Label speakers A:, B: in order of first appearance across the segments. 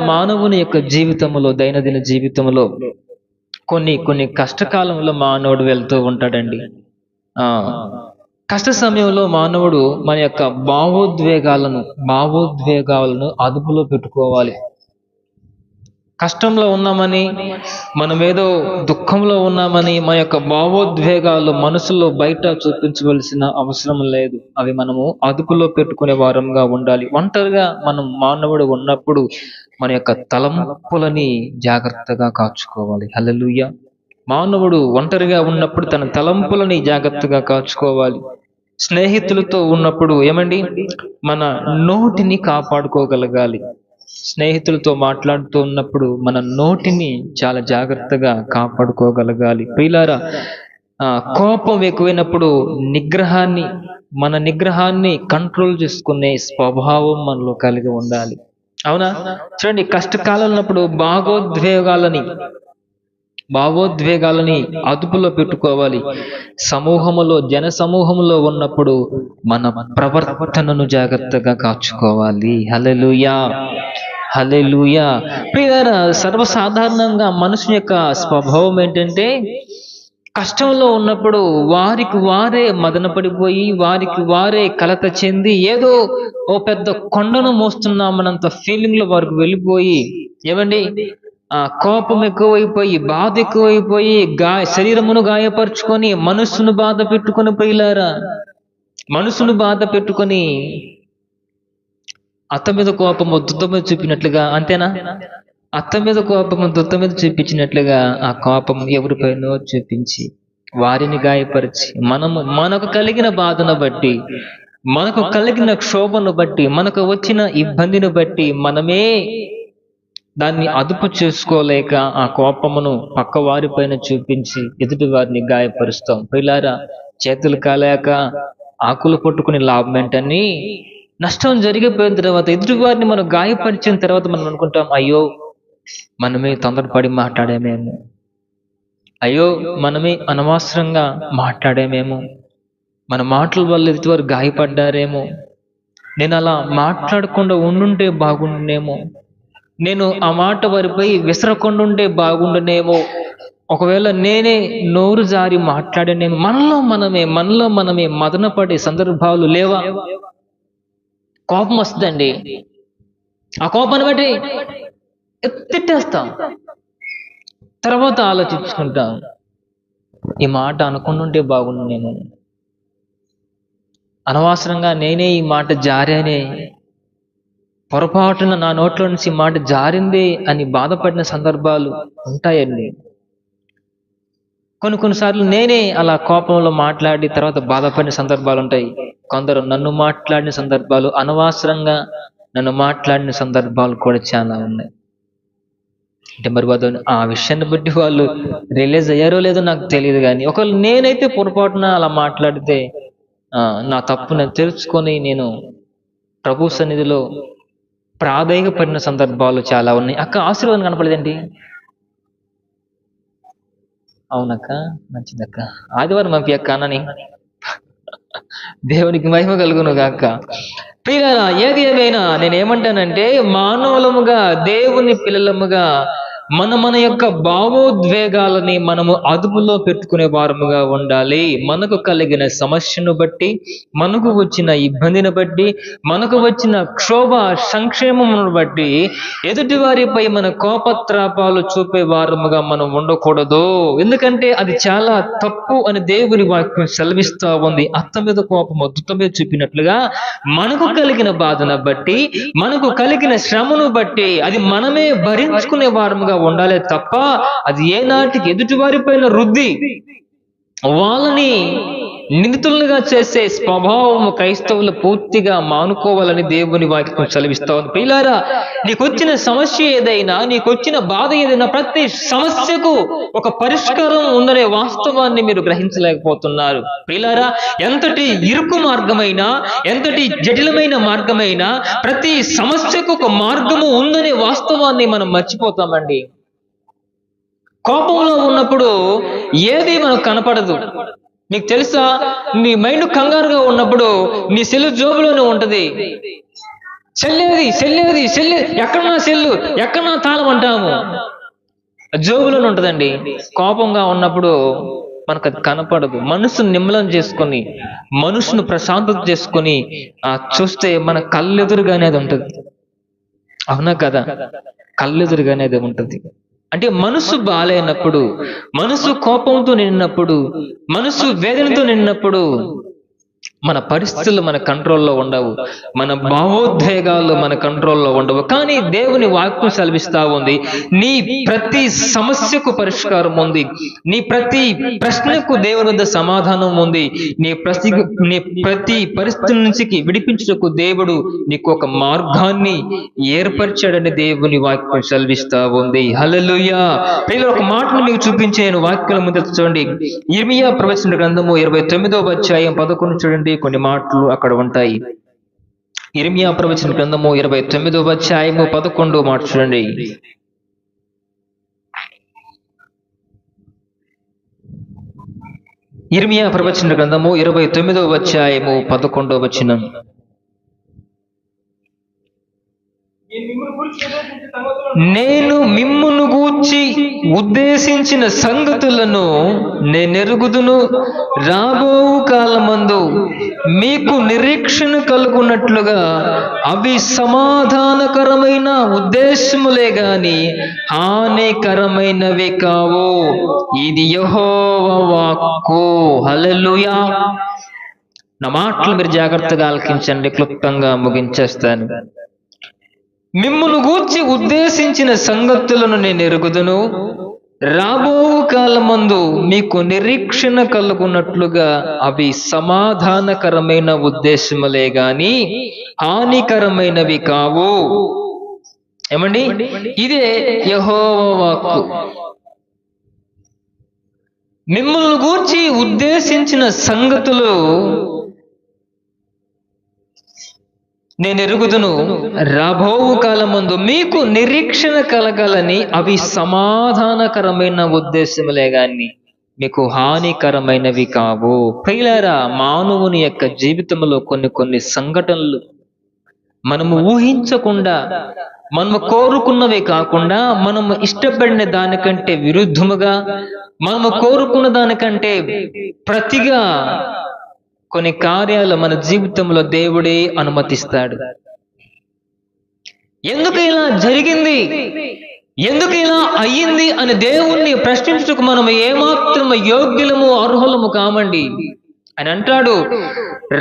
A: మానవుని యొక్క జీవితంలో, దైనందిన జీవితంలో కొన్ని కొన్ని కష్టకాలంలో మానవుడు వెళ్తూ ఉంటాడండి. ఆ కష్ట సమయంలో మానవుడు మన యొక్క భావోద్వేగాలను అదుపులో పెట్టుకోవాలి. కష్టంలో ఉన్నామని, మనమేదో దుఃఖంలో ఉన్నామని మన యొక్క భావోద్వేగాలు మనసులో బయట చూపించవలసిన అవసరం లేదు. అవి మనము అదుపులో పెట్టుకునే వారంగా ఉండాలి. ఒంటరిగా మానవుడు ఉన్నప్పుడు మన యొక్క తలంపులని జాగ్రత్తగా కాచుకోవాలి. హల్లెలూయా. మానవుడు ఒంటరిగా ఉన్నప్పుడు తన తలంపులని జాగ్రత్తగా కాచుకోవాలి. స్నేహితులతో ఉన్నప్పుడు మన నోటిని కాపాడుకోగలగాలి. స్నేహితులతో మాట్లాడుతూ ఉన్నప్పుడు మన నోటిని చాలా జాగ్రత్తగా కాపాడుకోగలగాలి. ప్రియులారా, కోపం ఎక్కువైనప్పుడు మన నిగ్రహాన్ని కంట్రోల్ చేసుకునే స్వభావం మనలో కలిగి ఉండాలి. అవునా? చూడండి, కష్టకాలం ఉన్నప్పుడు భావోద్వేగాలని అదుపులో పెట్టుకోవాలి. జన సమూహములో ఉన్నప్పుడు మన ప్రవర్తనను జాగ్రత్తగా కాచుకోవాలి. హల్లెలూయా, హల్లెలూయా. ప్రియులారా, సర్వసాధారణంగా మనుషుని యొక్క స్వభావం ఏంటంటే, కష్టంలో ఉన్నప్పుడు వారికి వారే మదన పడిపోయి, వారికి వారే కలత చెంది, ఏదో ఓ పెద్ద కొండను మోస్తున్నామన్నంత ఫీలింగ్ లో వారికి వెళ్ళిపోయి, కోపం ఎక్కువైపోయి, బాధ ఎక్కువైపోయి, శరీరమును గాయపరుచుకొని, మనస్సును బాధ పెట్టుకొని, ప్రియులారా, మనసును బాధ పెట్టుకొని అత్త మీద కోపము దుత్త మీద చూపినట్లుగా, అంతేనా? అత్త మీద కోపము దుత్త మీద చూపించినట్లుగా ఆ కోపం ఎవరిపైనో చూపించి వారిని గాయపరిచి, మనకు కలిగిన బాధను బట్టి, మనకు కలిగిన క్షోభను బట్టి, మనకు వచ్చిన ఇబ్బందిని బట్టి మనమే దాన్ని అదుపు చేసుకోలేక ఆ కోపమును పక్క వారిపైన చూపించి ఎదుటి వారిని గాయపరుస్తాం. ప్రియులారా, చేతులు కాలేక ఆకులు పట్టుకుని లాభం ఏంటని, నష్టం జరిగిపోయిన తర్వాత ఎదుటి వారిని మనం గాయపరిచిన తర్వాత మనం అనుకుంటాం, అయ్యో మనమే తొందరపడి మాట్లాడేమేమో, అయ్యో మనమే అనవసరంగా మాట్లాడేమేమో, మన మాటల వల్ల ఎదుటివారు గాయపడ్డారేమో, నేను అలా మాట్లాడకుండా ఉండుంటే బాగుండునేమో, నేను ఆ మాట వారిపై విసరకుండా ఉంటే బాగుండునేమో, ఒకవేళ నేనే నోరు జారి మాట్లాడేనేమో. మనలో మనమే మదనపడే సందర్భాలు లేవా? కోపం వస్తుందండి, ఆ కోపాన్ని బట్టి తిట్టేస్తాం, తర్వాత ఆలోచించుకుంటాం, ఈ మాట అనుకుంటుంటే బాగుండు, నేను అనవసరంగా నేనే ఈ మాట జారానే, పొరపాటున నా నోట్లో నుంచి మాట జారిందే అని బాధపడిన సందర్భాలు ఉంటాయండి. కొన్నిసార్లు నేనే అలా కోపంలో మాట్లాడి తర్వాత బాధపడిన సందర్భాలు ఉంటాయి. కొందరు అనవసరంగా నన్ను మాట్లాడిన సందర్భాలు కూడా చాలా ఉన్నాయి. అంటే మరి ఆ విషయాన్ని బట్టి వాళ్ళు రియలైజ్ అయ్యారో లేదో నాకు తెలియదు, కానీ ఒకవేళ నేనైతే పొరపాటున అలా మాట్లాడితే నా తప్పును తెలుసుకొని నేను ప్రభు సన్నిధిలో ప్రాధేయపడిన సందర్భాలు చాలా ఉన్నాయి. అక్క, ఆశీర్వాదం కనపడలేదండి? అవునక్క, మంచిదక్క, ఆదివారం పంపి అక్క అన్నని. దేవునికి మహిమ కలుగును గాక. ప్రియులారా, ఏది ఏమైనా నేనేమంటానంటే, మానవులముగా, దేవుని పిల్లలముగా మన యొక్క భావోద్వేగాలని మనము అదుపులో పెట్టుకునే వారముగా ఉండాలి. మనకు కలిగిన సమస్యను బట్టి, మనకు వచ్చిన ఇబ్బందిని బట్టి, మనకు వచ్చిన క్షోభ సంక్షేమమును బట్టి ఎదుటి వారిపై మన కోపత్రాపాలు చూపే వారముగా మనం ఉండకూడదు. ఎందుకంటే అది చాలా తప్పు అని దేవుని వాక్యం సెలవిస్తూ ఉంది. అత్త మీద కోపం దుత్త మీద చూపినట్లుగా మనకు కలిగిన బాధను బట్టి, మనకు కలిగిన శ్రమను బట్టి అది మనమే భరించుకునే వారముగా ఉండాలి తప్ప, అది ఏనాటికి ఎదుటి వారిపైన రుద్ది వాళ్ళని నిందితులుగా చేసే స్వభావం క్రైస్తవులు పూర్తిగా మానుకోవాలని దేవుని వాక్యం సెలవిస్తా ఉంది. ప్రియులారా, నీకొచ్చిన సమస్య ఏదైనా, నీకొచ్చిన బాధ ఏదైనా, ప్రతి సమస్యకు ఒక పరిష్కారం ఉందనే వాస్తవాన్ని మీరు గ్రహించలేకపోతున్నారు. ప్రియులారా, ఎంతటి ఇరుకు మార్గమైనా, ఎంతటి జటిలమైన మార్గమైనా, ప్రతి సమస్యకు ఒక మార్గము ఉందనే వాస్తవాన్ని మనం మర్చిపోతామండి. కోపంలో ఉన్నప్పుడు ఏది మనకు కనపడదు. నీకు తెలుసా, నీ మైండ్ కంగారుగా ఉన్నప్పుడు నీ సెల్ జోబులోనే ఉంటది. సెల్లేది ఎక్కడ నా సెల్లు, ఎక్కడ నా తాళం అంటాము. జోబులోనే ఉంటదండి. కోపంగా ఉన్నప్పుడు మనకు అది కనపడదు. మనసును నిమ్మలం చేసుకొని, మనసును ప్రశాంతత చేసుకొని చూస్తే మన కళ్ళెదురుగానే అది ఉంటుంది. అవునా కదా? కళ్ళెదురుగానే అది ఉంటుంది. అంటే మనసు బాలేనప్పుడు, మనసు కోపంతో నిండినప్పుడు, మనసు వేదనతో నిండినప్పుడు మన పరిస్థితులు మన కంట్రోల్లో ఉండవు, మన భావోద్వేగాలు మన కంట్రోల్లో ఉండవు. కానీ దేవుని వాక్యం సెలవిస్తా ఉంది, నీ ప్రతి సమస్యకు పరిష్కారం ఉంది, నీ ప్రతి ప్రశ్నకు దేవుని వద్ద సమాధానం ఉంది, నీ ప్రతి పరిస్థితి నుంచి విడిపించుటకు దేవుడు నీకు ఒక మార్గాన్ని ఏర్పరిచాడని దేవుని వాక్యం సెలవిస్తా ఉంది. హల్లెలూయా. ప్రియులారా, ఒక మాటను మీకు చూపించాను వాక్యాల ముందు చూడండి. ఇర్మియా ప్రవచన గ్రంథము 29వ అధ్యాయం 11 చూడండి. కొన్ని మాటలు అక్కడ ఉంటాయి. ఇర్మియా ప్రవచన గ్రంథము 29వ అధ్యాయము 11వ మాట చూడండి. ఇర్మియా ప్రవచన గ్రంథము 29వ అధ్యాయము 11వ వచనం. నేను మిమ్మును గూర్చి ఉద్దేశించిన సంగతులను నేనెరుగుదును, రాబో కాలమందు మీకు నిరీక్షణ కలుగునట్లుగా అవి సమాధానకరమైన ఉద్దేశములే గాని హానికరమైనవి కావు. ఇది యెహోవా వాక్కు. హల్లెలూయా. నా మాటలు మీరు జాగ్రత్తగా ఆలకించండి, క్లుప్తంగా ముగించేస్తాను. మిమ్మును గూర్చి ఉద్దేశించిన సంగతులను నేను ఎరుగుదును, రాబో కాలమందు మీకు నిరీక్షణ కలుగునట్లుగా అవి సమాధానకరమైన ఉద్దేశములే గాని హానికరమైనవి కావు. ఏమండి? ఇదే యెహోవా వాక్కు. మిమ్మల్ని గూర్చి ఉద్దేశించిన సంగతులు నేను ఎరుగుదును, రాబోవు కాలమందు మీకు నిరీక్షణ కలగాలని అవి సమాధానకరమైన ఉద్దేశములే గాని మీకు హానికరమైనవి కావు. ప్రియులారా, మానవుని యొక్క జీవితంలో కొన్ని సంఘటనలు మనము ఊహించకుండా, మనము కోరుకున్నవే కాకుండా, మనము ఇష్టపడిన దానికంటే విరుద్ధముగా, మనము కోరుకున్న దానికంటే ప్రతిగా కొన్ని కార్యాలు మన జీవితంలో దేవుడే అనుమతిస్తాడు. ఎందుకు ఇలా జరిగింది, ఎందుకు ఇలా అయ్యింది అని దేవుణ్ణి ప్రశ్నించుటకు మనం ఏమాత్రం యోగ్యులము అర్హులము కామండి. అని అంటాడు,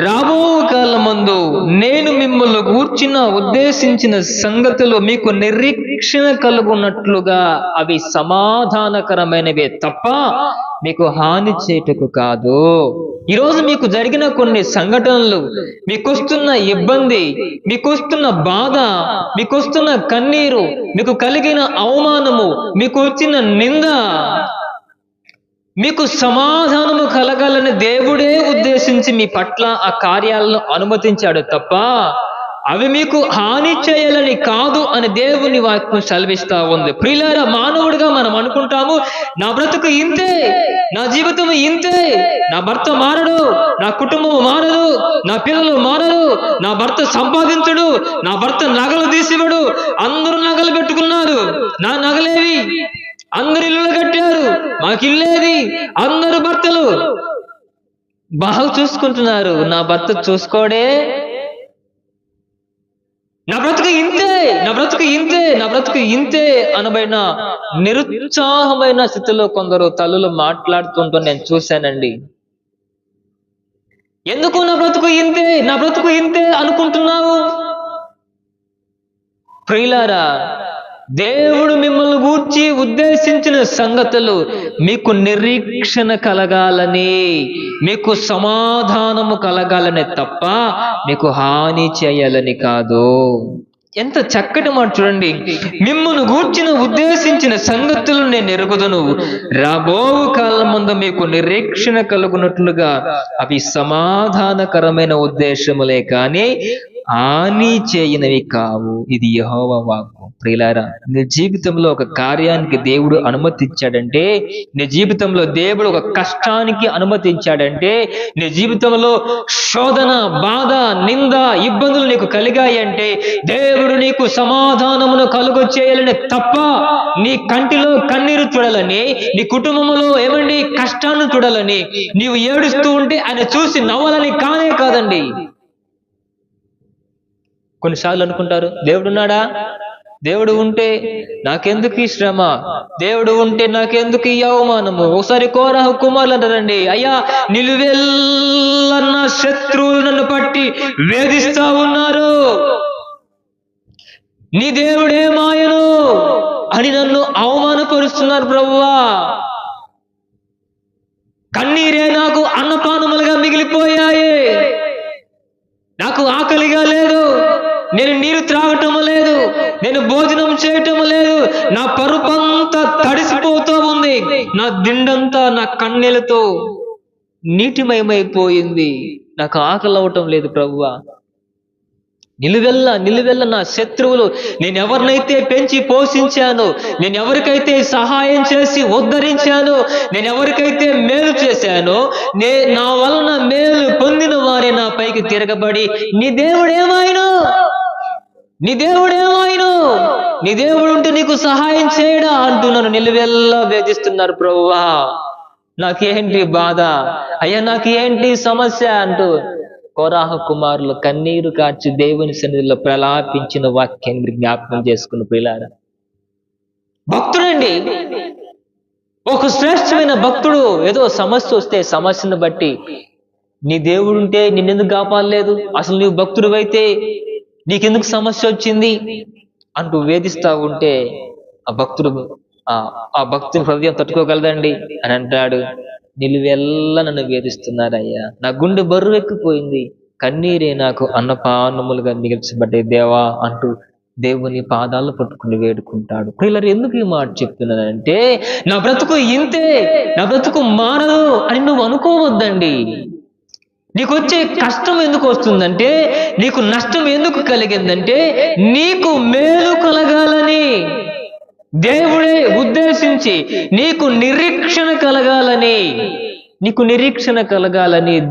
A: రాబో కాలమందు నేను మిమ్మల్ని గూర్చిన ఉద్దేశించిన సంగతులు మీకు నిరీక్షణ కలుగున్నట్లుగా అవి సమాధానకరమైనవే తప్ప మీకు హాని చేయుటకు కాదు. ఈరోజు మీకు జరిగిన కొన్ని సంఘటనలు, మీకొస్తున్న ఇబ్బంది, మీకొస్తున్న బాధ, మీకొస్తున్న కన్నీరు, మీకు కలిగిన అవమానము, మీకు వచ్చిన నింద, మీకు సమాధానము కలగాలని దేవుడే ఉద్దేశించి మీ పట్ల ఆ కార్యాలను అనుమతించాడు తప్ప అవి మీకు హాని చేయాలని కాదు అని దేవుని వాక్యం సెలవిస్తా ఉంది. ప్రియులారా, మానవుడిగా మనం అనుకుంటాము, నా బ్రతుకు ఇంతే, నా జీవితం ఇంతే, నా భర్త మారడు, నా కుటుంబం మారదు, నా పిల్లలు మారరు, నా భర్త సంపాదించడు, నా భర్త నగలు తీసివడు, అందరూ నగలు పెట్టుకున్నారు, నా నగలేవి, అందరు ఇల్లు కట్టారు, మాకు ఇల్లేది, అందరు భర్తలు బాగా చూసుకుంటున్నారు, నా భర్త చూసుకోడే, నా బ్రతుకు ఇంతే, నా బ్రతుకు ఇంతే, నా బ్రతుకు ఇంతే అనబడిన నిరుత్సాహమైన స్థితిలో కొందరు తల్లులు మాట్లాడుతుంటూ నేను చూశానండి. ఎందుకు నా బ్రతుకు ఇంతే, నా బ్రతుకు ఇంతే అనుకుంటున్నావు? ప్రియులారా, దేవుడు మిమ్మల్ని గూర్చి ఉద్దేశించిన సంగతులు మీకు నిరీక్షణ కలగాలని, మీకు సమాధానము కలగాలని తప్ప మీకు హాని చేయాలని కాదు. ఎంత చక్కటి మాట చూడండి. మిమ్మల్ని గూర్చిన ఉద్దేశించిన సంగతులు నేను ఎరుగుదును, రాబో కాలం ముందు మీకు నిరీక్షణ కలుగునట్లుగా అవి సమాధానకరమైన ఉద్దేశములే కానీ హాని చేయనివి కావు. ఇది యెహోవా వాక్కు. ప్రియులారా, నీ జీవితంలో ఒక కార్యానికి దేవుడు అనుమతించాడంటే, నీ జీవితంలో దేవుడు ఒక కష్టానికి అనుమతించాడంటే, నీ జీవితంలో శోధన, బాధ, నింద, ఇబ్బందులు నీకు కలిగాయంటే దేవుడు నీకు సమాధానమును కలుగ చేయాలని తప్ప నీ కంటిలో కన్నీరు చూడాలని, నీ కుటుంబంలో కష్టాన్ని చూడాలని, నీవు ఏడుస్తూ ఉంటే ఆయన చూసి నవ్వాలని కానే కాదండి. కొన్నిసార్లు అనుకుంటారు, దేవుడున్నాడా? దేవుడు ఉంటే నాకెందుకు ఈ శ్రమ, దేవుడు ఉంటే నాకెందుకు ఈ అవమానము. ఒకసారి కోరహు కుమారులు అంటారండి, అయ్యా నిలువెల్లన్న శత్రువులు నన్ను పట్టి వేధిస్తా ఉన్నారు, నీ దేవుడే మాయను అని నన్ను అవమానపరుస్తున్నారు ప్రభువా. కన్నీరే నాకు అన్నపానములుగా మిగిలిపోయాయి, నాకు ఆకలిగా లేదు, నేను నీరు త్రాగటం లేదు, నేను భోజనం చేయటం లేదు, నా పరుపంతా తడిసిపోతూ ఉంది, నా దిండంతా నా కన్నీళ్లతో నీటిమయమైపోయింది, నాకు ఆకలి అవటం లేదు ప్రభువా. నిలువెల్ల నా శత్రువులు, నేను ఎవరినైతే పెంచి పోషించానో, నేను ఎవరికైతే సహాయం చేసి ఉద్ధరించానో, నేను ఎవరికైతే మేలు చేశానో, నా వలన మేలు పొందిన వారే నా పైకి తిరగబడి నీ దేవుడేమాయను, నీ దేవుడేమాయను, నీ దేవుడు ఉంటే నీకు సహాయం చేయడా అంటూ నన్ను నిలువెల్లా వేధిస్తున్నారు ప్రభువా. నాకేంటి బాధ అయ్యా, నాకేంటి సమస్య అంటూ కోరాహు కుమారులు కన్నీరు కార్చి దేవుని సన్నిధిలో ప్రలాపించిన వాక్యాన్ని జ్ఞాపకం చేసుకున్న ప్రియులారా, భక్తుడండి, ఒక శ్రేష్టమైన భక్తుడు. ఏదో సమస్య వస్తే సమస్యను బట్టి నీ దేవుడు ఉంటే నిన్నెందుకు కాపాడలేదు, అసలు నీవు భక్తుడు అయితే నీకెందుకు సమస్య వచ్చింది అంటూ వేధిస్తా ఉంటే ఆ భక్తుని హృదయం తట్టుకోగలదండి అని అంటాడు, నిలువెల్లా నన్ను వేధిస్తున్నారయ్యా, నా గుండె బరువెక్కిపోయింది, కన్నీరే నాకు అన్నపానములుగా మిగిల్చబడ్డే దేవా అంటూ దేవుని పాదాలు పట్టుకుని వేడుకుంటాడు. ప్రియులారా, ఎందుకు ఈ మాట చెప్తున్నానంటే, నా బ్రతుకు ఇంతే, నా బ్రతుకు మానదు అని నువ్వు అనుకోవద్దండి. నీకు వచ్చే కష్టం ఎందుకు వస్తుందంటే, నీకు నష్టం ఎందుకు కలిగిందంటే, నీకు మేలు కలగాలని దేవుడే ఉద్దేశించి నీకు నిరీక్షణ కలగాలని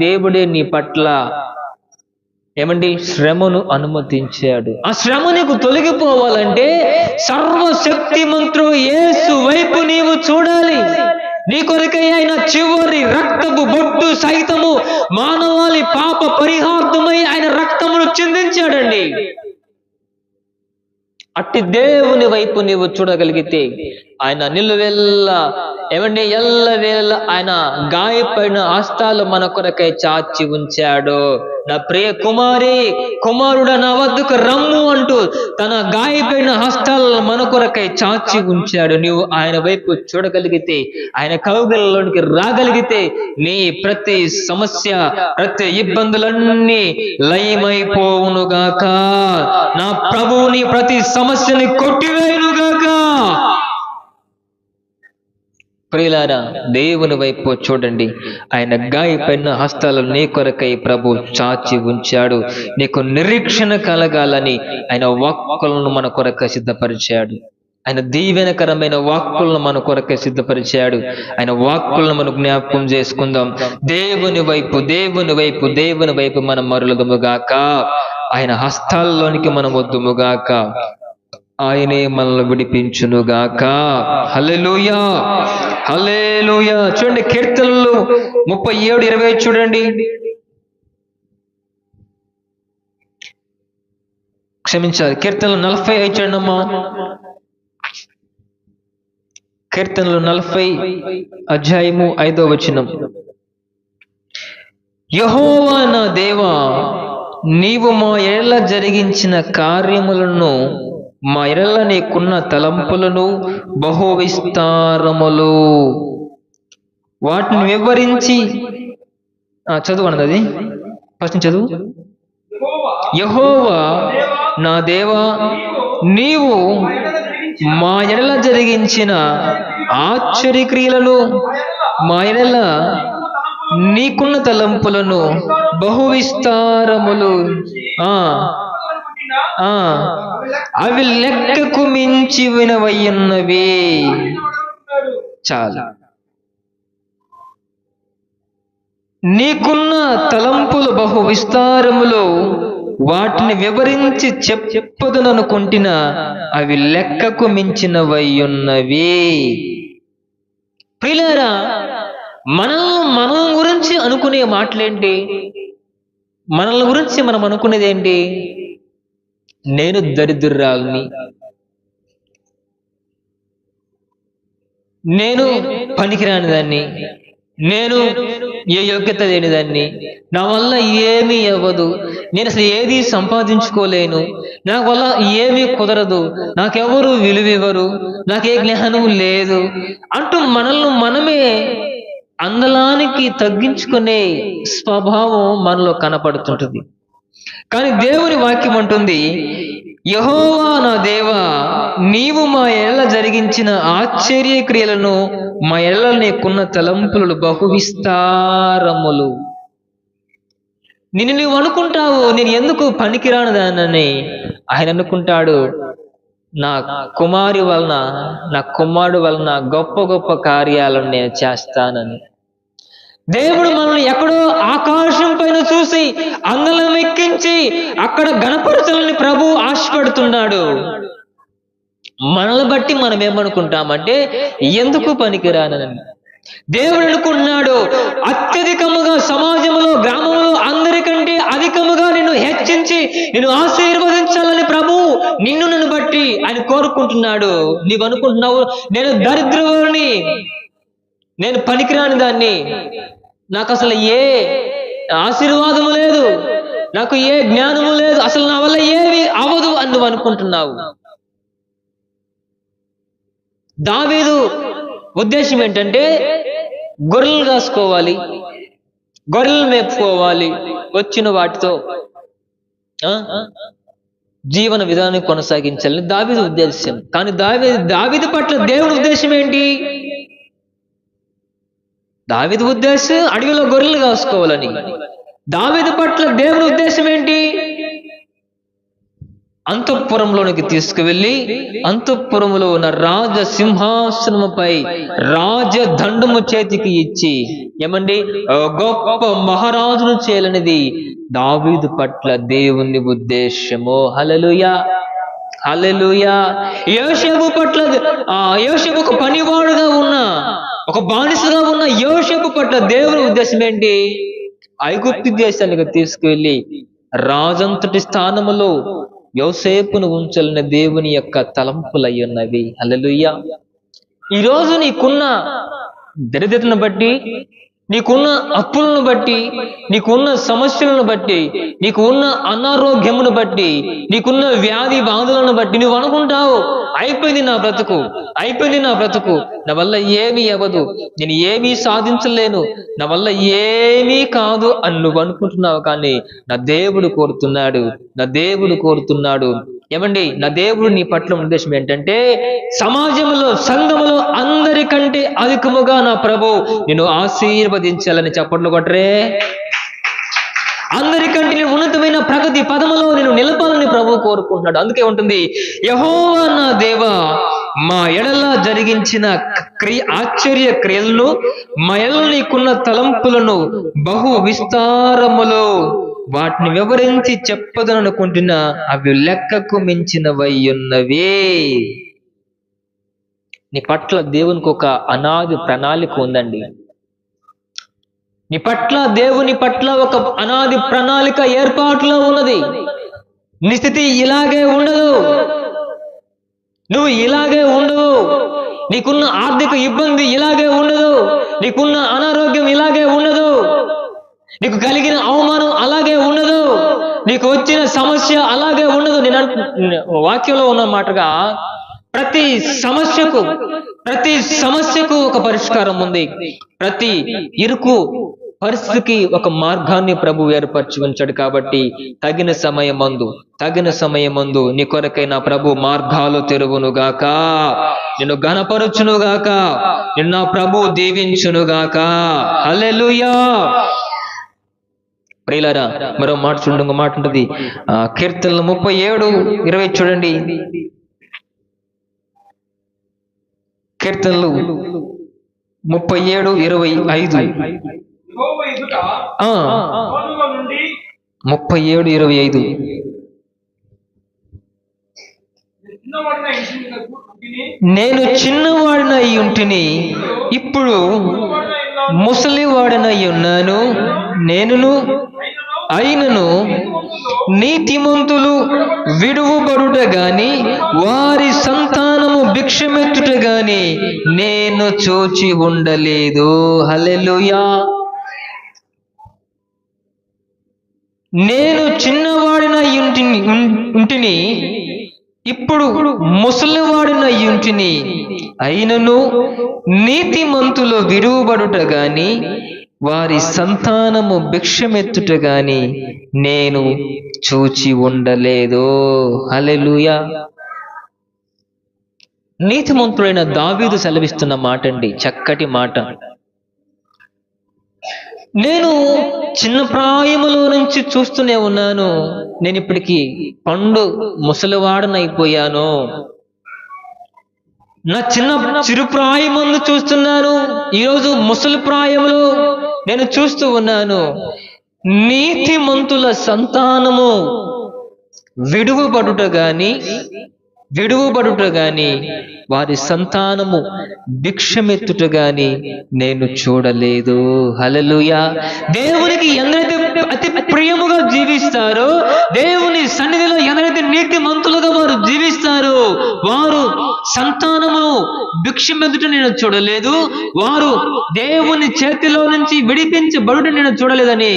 A: దేవుడే నీ పట్ల శ్రమను అనుమతించాడు. ఆ శ్రమ నీకు తొలగిపోవాలంటే సర్వశక్తిమంతుడు యేసు వైపు నీవు చూడాలి. నీ కొరకై ఆయన చివరి రక్తపు బొట్టు సైతము మానవాళి పాప పరిహార్థమై ఆయన రక్తమును చిందించాడండి. అట్టి దేవుని వైపు నీవు చూడగలిగితే ఆయన నిలువెల్లా ఎల్లవేళ ఆయన గాయపడిన హస్తాలు మన కొరకై చాచి ఉంచాడు. నా ప్రియ కుమారుడా నా వద్దకు రమ్ము అంటూ తన గాయపడిన హస్తాలను మన కొరకై చాచి ఉంచాడు. నీవు ఆయన వైపు చూడగలిగితే, ఆయన కౌగిలిలోనికి రాగలిగితే నీ ప్రతి సమస్య, ప్రతి ఇబ్బందులన్నీ లయమైపోవునుగాక. నా ప్రభువు నీ ప్రతి సమస్యని కొట్టివేయునుగాక. ప్రియులారా, దేవుని వైపు చూడండి. ఆయన గాయపడిన హస్తాలను నీ కొరకై ప్రభు చాచి ఉంచాడు. నీకు నిరీక్షణ కలగాలని ఆయన వాక్కులను మన కొరకై సిద్ధపరిచాడు. ఆయన దీవెనకరమైన వాక్కులను మన కొరకై సిద్ధపరిచాడు. ఆయన వాక్కులను మనం జ్ఞాపకం చేసుకుందాం. దేవుని వైపు మనం మరలుదుముగాక. ఆయన హస్తాల్లోనికి మనం వద్దుముగాక. ఆయనే మనల్ని విడిపించునుగాక. హల్లెలూయా, హల్లెలూయా. చూడండి, కీర్తనలు 37:20 చూడండి. క్షమించాలి, కీర్తనలు 45 చూడండమ్మా. కీర్తనలు 40:5 యెహోవా నా దేవా, నీవు మా ఎడల జరిగించిన కార్యములను, మా ఎడల నీకున్న తలంపులను బహు విస్తారములు, వాటిని వివరించి చదువు అన్నది. ఫస్ట్ చదువు. యెహోవా నా దేవా, నీవు మా ఎడల జరిగించిన ఆశ్చర్యక్రియలను, మా ఎడల నీకున్న తలంపులను బహు విస్తారములు ఆ అవి లెక్కకు మించి వినవయ్యున్నవి. చాలు. నీకున్న తలంపులు బహు విస్తారములో, వాటిని వివరించి చెప్పదననుకుంటున్నా, అవి లెక్కకు మించినవయ్యున్నవి. ప్రియులారా, మనం గురించి అనుకునే మాటలేంటి? మనల్ని గురించి మనం అనుకునేది ఏంటి? నేను దరిద్రురాల్ని, నేను పనికిరాని దాన్ని, నేను ఏ యోగ్యత లేనిదాన్ని, నా వల్ల ఏమీ అవ్వదు, నేను అసలు ఏది సంపాదించుకోలేను, నా వల్ల ఏమీ కుదరదు, నాకెవరు విలువివ్వరు, నాకే జ్ఞానం లేదు అంటూ మనల్ని మనమే అందలానికి తగ్గించుకునే స్వభావం మనలో కనపడుతుంటుంది. కానీ దేవుని వాక్యం అంటుంది, యెహోవా నా దేవా, నీవు మా ఎడల జరిగించిన ఆశ్చర్య క్రియలను, మా ఎడల నీకున్న తలంపులు బహు విస్తారములు. నువ్వు అనుకుంటావు నేను ఎందుకు పనికిరానిదానని. ఆయన అనుకుంటాడు, నా కుమారి వలన, నా కుమారుడు వలన గొప్ప గొప్ప కార్యాలను నేను చేస్తానని. దేవుడు మనల్ని ఎక్కడో ఆకాశం పైన చూసి అందలం ఎక్కించి అక్కడ గణపరచాలని ప్రభు ఆశపడుతున్నాడు. మనల్ని బట్టి మనం ఏమనుకుంటామంటే ఎందుకు పనికిరానని. దేవుడు అనుకుంటున్నాడు, అత్యధికముగా సమాజంలో, గ్రామంలో అందరికంటే అధికముగా నిన్ను హెచ్చించి నిన్ను ఆశీర్వదించాలని ప్రభు నన్ను బట్టి ఆయన కోరుకుంటున్నాడు. నీవు అనుకుంటున్నావు నేను దరిద్రుని, నేను పనికిరాని దాన్ని, నాకు అసలు ఏ ఆశీర్వాదము లేదు, నాకు ఏ జ్ఞానము లేదు, అసలు నా వల్ల ఏమి అవదు అని నువ్వు అనుకుంటున్నావు. దావీదు ఉద్దేశం ఏంటంటే గొర్రెలు కాసుకోవాలి, గొర్రెలు మేపుకోవాలి, వచ్చిన వాటితో జీవన విధానం కొనసాగించాలని దావీదు ఉద్దేశం. కానీ దావీదు పట్ల దేవుని ఉద్దేశం ఏంటి? దావీదు ఉద్దేశం అడవిలో గొర్రెలు కాసుకోవాలని. దావీదు పట్ల దేవుని ఉద్దేశం ఏంటి? అంతఃపురంలోనికి తీసుకువెళ్ళి అంతఃపురములో ఉన్న రాజ సింహాసనముపై రాజదండము చేతికి ఇచ్చి ఏమండి గొప్ప మహారాజును చేయాలనేది దావీదు పట్ల దేవుని ఉద్దేశము. హల్లెలూయా, హల్లెలూయా. యోసేపు పట్ల, యోసేపుకు పనివాడుగా ఉన్న, ఒక బానిసగా ఉన్న యోసేపు పట్ల దేవుని ఉద్దేశం ఏంటి? ఐగుప్తు దేశానికి తీసుకువెళ్ళి రాజంతటి స్థానములో యోసేపును ఉంచాలన్న దేవుని యొక్క తలంపులయ్యున్నవి. హల్లెలూయా. ఈరోజు నీకున్న దరిద్రతను బట్టి, నీకున్న అప్పులను బట్టి, నీకున్న సమస్యలను బట్టి, నీకు ఉన్న అనారోగ్యమును బట్టి, నీకున్న వ్యాధి బాధలను బట్టి నువ్వు అనుకుంటావు అయిపోయింది నా బ్రతుకు, అయిపోయింది నా బ్రతుకు, నా వల్ల ఏమీ అవ్వదు, నేను ఏమీ సాధించలేను, నా వల్ల ఏమీ కాదు అని నువ్వు అనుకుంటున్నావు. కానీ నా దేవుడు కోరుతున్నాడు, నా దేవుడు కోరుతున్నాడు ఏమండి, నా దేవుడు నీ పట్ల ఉద్దేశం ఏంటంటే సమాజంలో, సంఘములో అందరికంటే అధికముగా నా ప్రభు నేను ఆశీర్వదించాలని. చప్పట్లు కొట్టరే. అందరికంటే నేను ఉన్నతమైన ప్రగతి పదములో నేను నిలపాలని ప్రభు కోరుకుంటున్నాడు. అందుకే ఉంటుంది, యెహోవా నా దేవా, మా ఎడల జరిగించిన ఆశ్చర్య క్రియలను, మా ఎడల నీకున్న తలంపులను బహు విస్తారములో, వాటిని వివరించి చెప్పదననుకుంటున్నా, అవి లెక్కకు మించినవయ్యున్నవే. నీ పట్ల దేవునికి ఒక అనాది ప్రణాళిక ఉందండి. నీ పట్ల దేవుని పట్ల ఒక అనాది ప్రణాళిక ఏర్పాటులో ఉన్నది. నీ స్థితి ఇలాగే ఉండదు, నువ్వు ఇలాగే ఉండవు, నీకున్న ఆర్థిక ఇబ్బంది ఇలాగే ఉండదు, నీకున్న అనారోగ్యం ఇలాగే ఉండదు, నీకు కలిగిన అవమానం అలాగే ఉండదు, నీకు వచ్చిన సమస్య అలాగే ఉండదు. నేను వాక్యంలో ఉన్న మాటగా ప్రతి సమస్యకు ఒక పరిష్కారం ఉంది. ప్రతి ఇరుకు పరిస్థితికి ఒక మార్గాన్ని ప్రభు ఏర్పరచి ఉంచాడు. కాబట్టి తగిన సమయమందు నీ కొరకైన ప్రభు మార్గాలు తెరువునుగాక, నిన్ను ఘనపరచునుగాక, నిన్ను ప్రభు దీవించునుగాక. హల్లెలూయా. ప్రియులారా, మరో మాట చూడండి, ఒక మాట ఉంటుంది. కీర్తనలు 37:20 చూడండి. కీర్తనలు 37:25. 37:25. నేను చిన్నవాడినై ఉంటిని, ఇప్పుడు ముసలివాడనై ఉన్నాను. నేనును అయినను నీతిమంతులు విడువబడుట గాని, వారి సంతానము భిక్షమెత్తుట గాని నేను చూచి ఉండలేదు. హల్లెలూయా. నేను చిన్నవాడినై ఉంటిని, ఇప్పుడు ముసలివాడినై ఉంటిని, అయినను నీతిమంతులు విడువబడుట గాని, వారి సంతానము భిక్షమెత్తుట గాని నేను చూచి ఉండలేదు. హల్లెలూయా. నీతిమంతుడైన దావీదు సెలవిస్తున్న మాట అండి, చక్కటి మాట. నేను చిన్న ప్రాయములో నుంచి చూస్తూనే ఉన్నాను, నేను ఇప్పటికి పండు ముసలివాడనైపోయాను. నా చిరు ప్రాయమందు చూస్తున్నాను, ఈరోజు ముసలి ప్రాయంలో నేను చూస్తూ ఉన్నాను. నీతిమంతుల సంతానము విడువబడుట గాని వారి సంతానము భిక్షమెత్తుట గాని నేను చూడలేదు. హల్లెలూయా. దేవునికి ఎందరైతే అతి ప్రియముగా జీవిస్తారో, దేవుని సన్నిధిలో ఎందరైతే నీతిమంతులుగా వారు జీవిస్తారో, వారు సంతానము భిక్షమెత్తుట నేను చూడలేదు, వారు దేవుని చేతిలో నుంచి విడిపించబడుట నేను చూడలేదని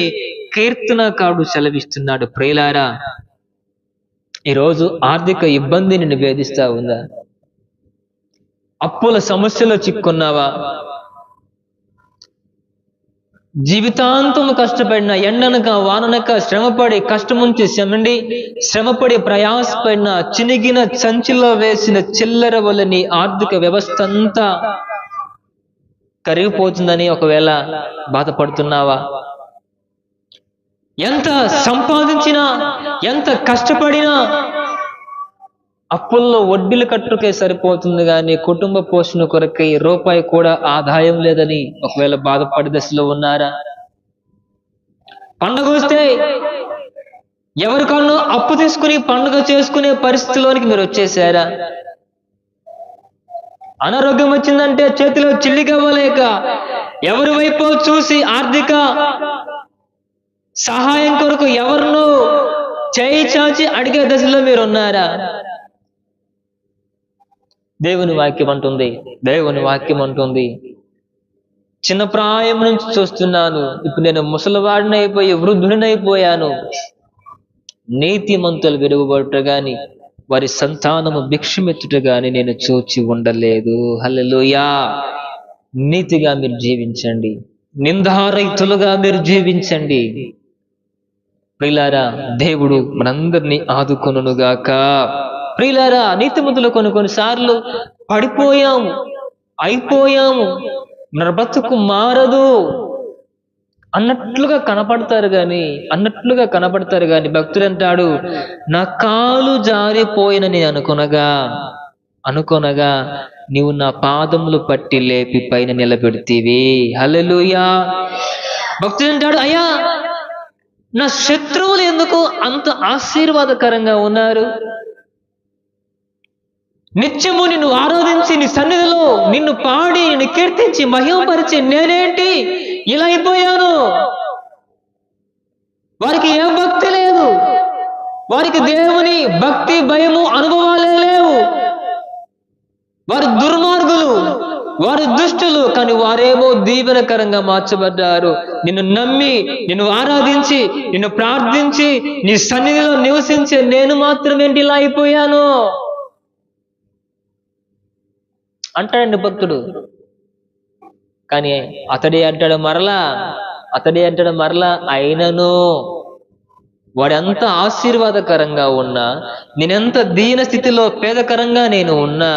A: కీర్తనకారుడు సెలవిస్తున్నాడు. ప్రియులారా, ఈరోజు ఆర్థిక ఇబ్బంది నిన్ను వేధిస్తా ఉందా? అప్పుల సమస్యలో చిక్కున్నావా? జీవితాంతము కష్టపడిన, ఎండనక వాననక శ్రమపడి కష్టముంచి శ్రమపడి ప్రయాసపడిన, చినిగిన సంచిలో వేసిన చిల్లర వల్ల నీ ఆర్థిక వ్యవస్థ అంతా కరిగిపోతుందని ఒకవేళ బాధపడుతున్నావా? ఎంత సంపాదించినా, ఎంత కష్టపడినా అప్పుల్లో వడ్డీలు కట్టుకే సరిపోతుంది కానీ కుటుంబ పోషణ కొరకై రూపాయి కూడా ఆదాయం లేదని ఒకవేళ బాధపడే దశలో ఉన్నారా? పండుగ వస్తే ఎవరికన్నా అప్పు తీసుకుని పండుగ చేసుకునే పరిస్థితిలోనికి మీరు వచ్చేసారా? అనారోగ్యం వచ్చిందంటే చేతిలో చిల్లిగవ్వలేక ఎవరి వైపు చూసి ఆర్థిక సహాయం కొరకు ఎవరినో చేయి చాచి అడిగే దశలో మీరు ఉన్నారా? దేవుని వాక్యం అంటుంది, చిన్న ప్రాయం నుంచి చూస్తున్నాను, ఇప్పుడు నేను ముసలివాడినైపోయి వృద్ధుడినైపోయాను. నీతిమంతులు విడువబడుట గాని వారి సంతానము భిక్షమెత్తుట గాని నేను చూచి ఉండలేదు. హల్లెలూయా. నీతిగా మీరు జీవించండి, నిందారహితులుగా మీరు జీవించండి. ప్రియులారా, దేవుడు మనందరినీ ఆదుకొనుగాక. ప్రియులారా, నీతిమంతులు కొన్నిసార్లు అయిపోయాము, మన బ్రతుకు మారదు అన్నట్లుగా కనపడతారు గాని భక్తుడు అంటాడు, నా కాలు జారిపోయినని అనుకొనగా నీవు నా పాదములు పట్టి లేపి పైన నిలబెడితేవి. హల్లెలూయా. భక్తుడు అంటాడు, అయ్యా, నా శత్రువులు ఎందుకు అంత ఆశీర్వాదకరంగా ఉన్నారు? నిత్యము నిన్ను ఆరాధించి నీ సన్నిధిలో నిన్ను పాడి నిన్ను కీర్తించి మహిమపరిచి నేనేంటి ఇలా అయిపోయాను? వారికి ఏ భక్తి లేదు, వారికి దేవుని భక్తి భయము అనుభవాలే లేవు. వారు దుర్మార్గులు, వారు దుష్టులు, కానీ వారేమో దీవెనకరంగా మార్చబడ్డారు. నిన్ను నమ్మి, నిన్ను ఆరాధించి, నిన్ను ప్రార్థించి నీ సన్నిధిలో నివసించే నేను మాత్రం ఏంటి ఇలా అయిపోయాను అంటాడండి భక్తుడు. కానీ అతడే అంటాడు మరలా అయినను వాడెంత ఆశీర్వాదకరంగా ఉన్నా, నేనెంత దీన స్థితిలో పేదకరంగా నేను ఉన్నా,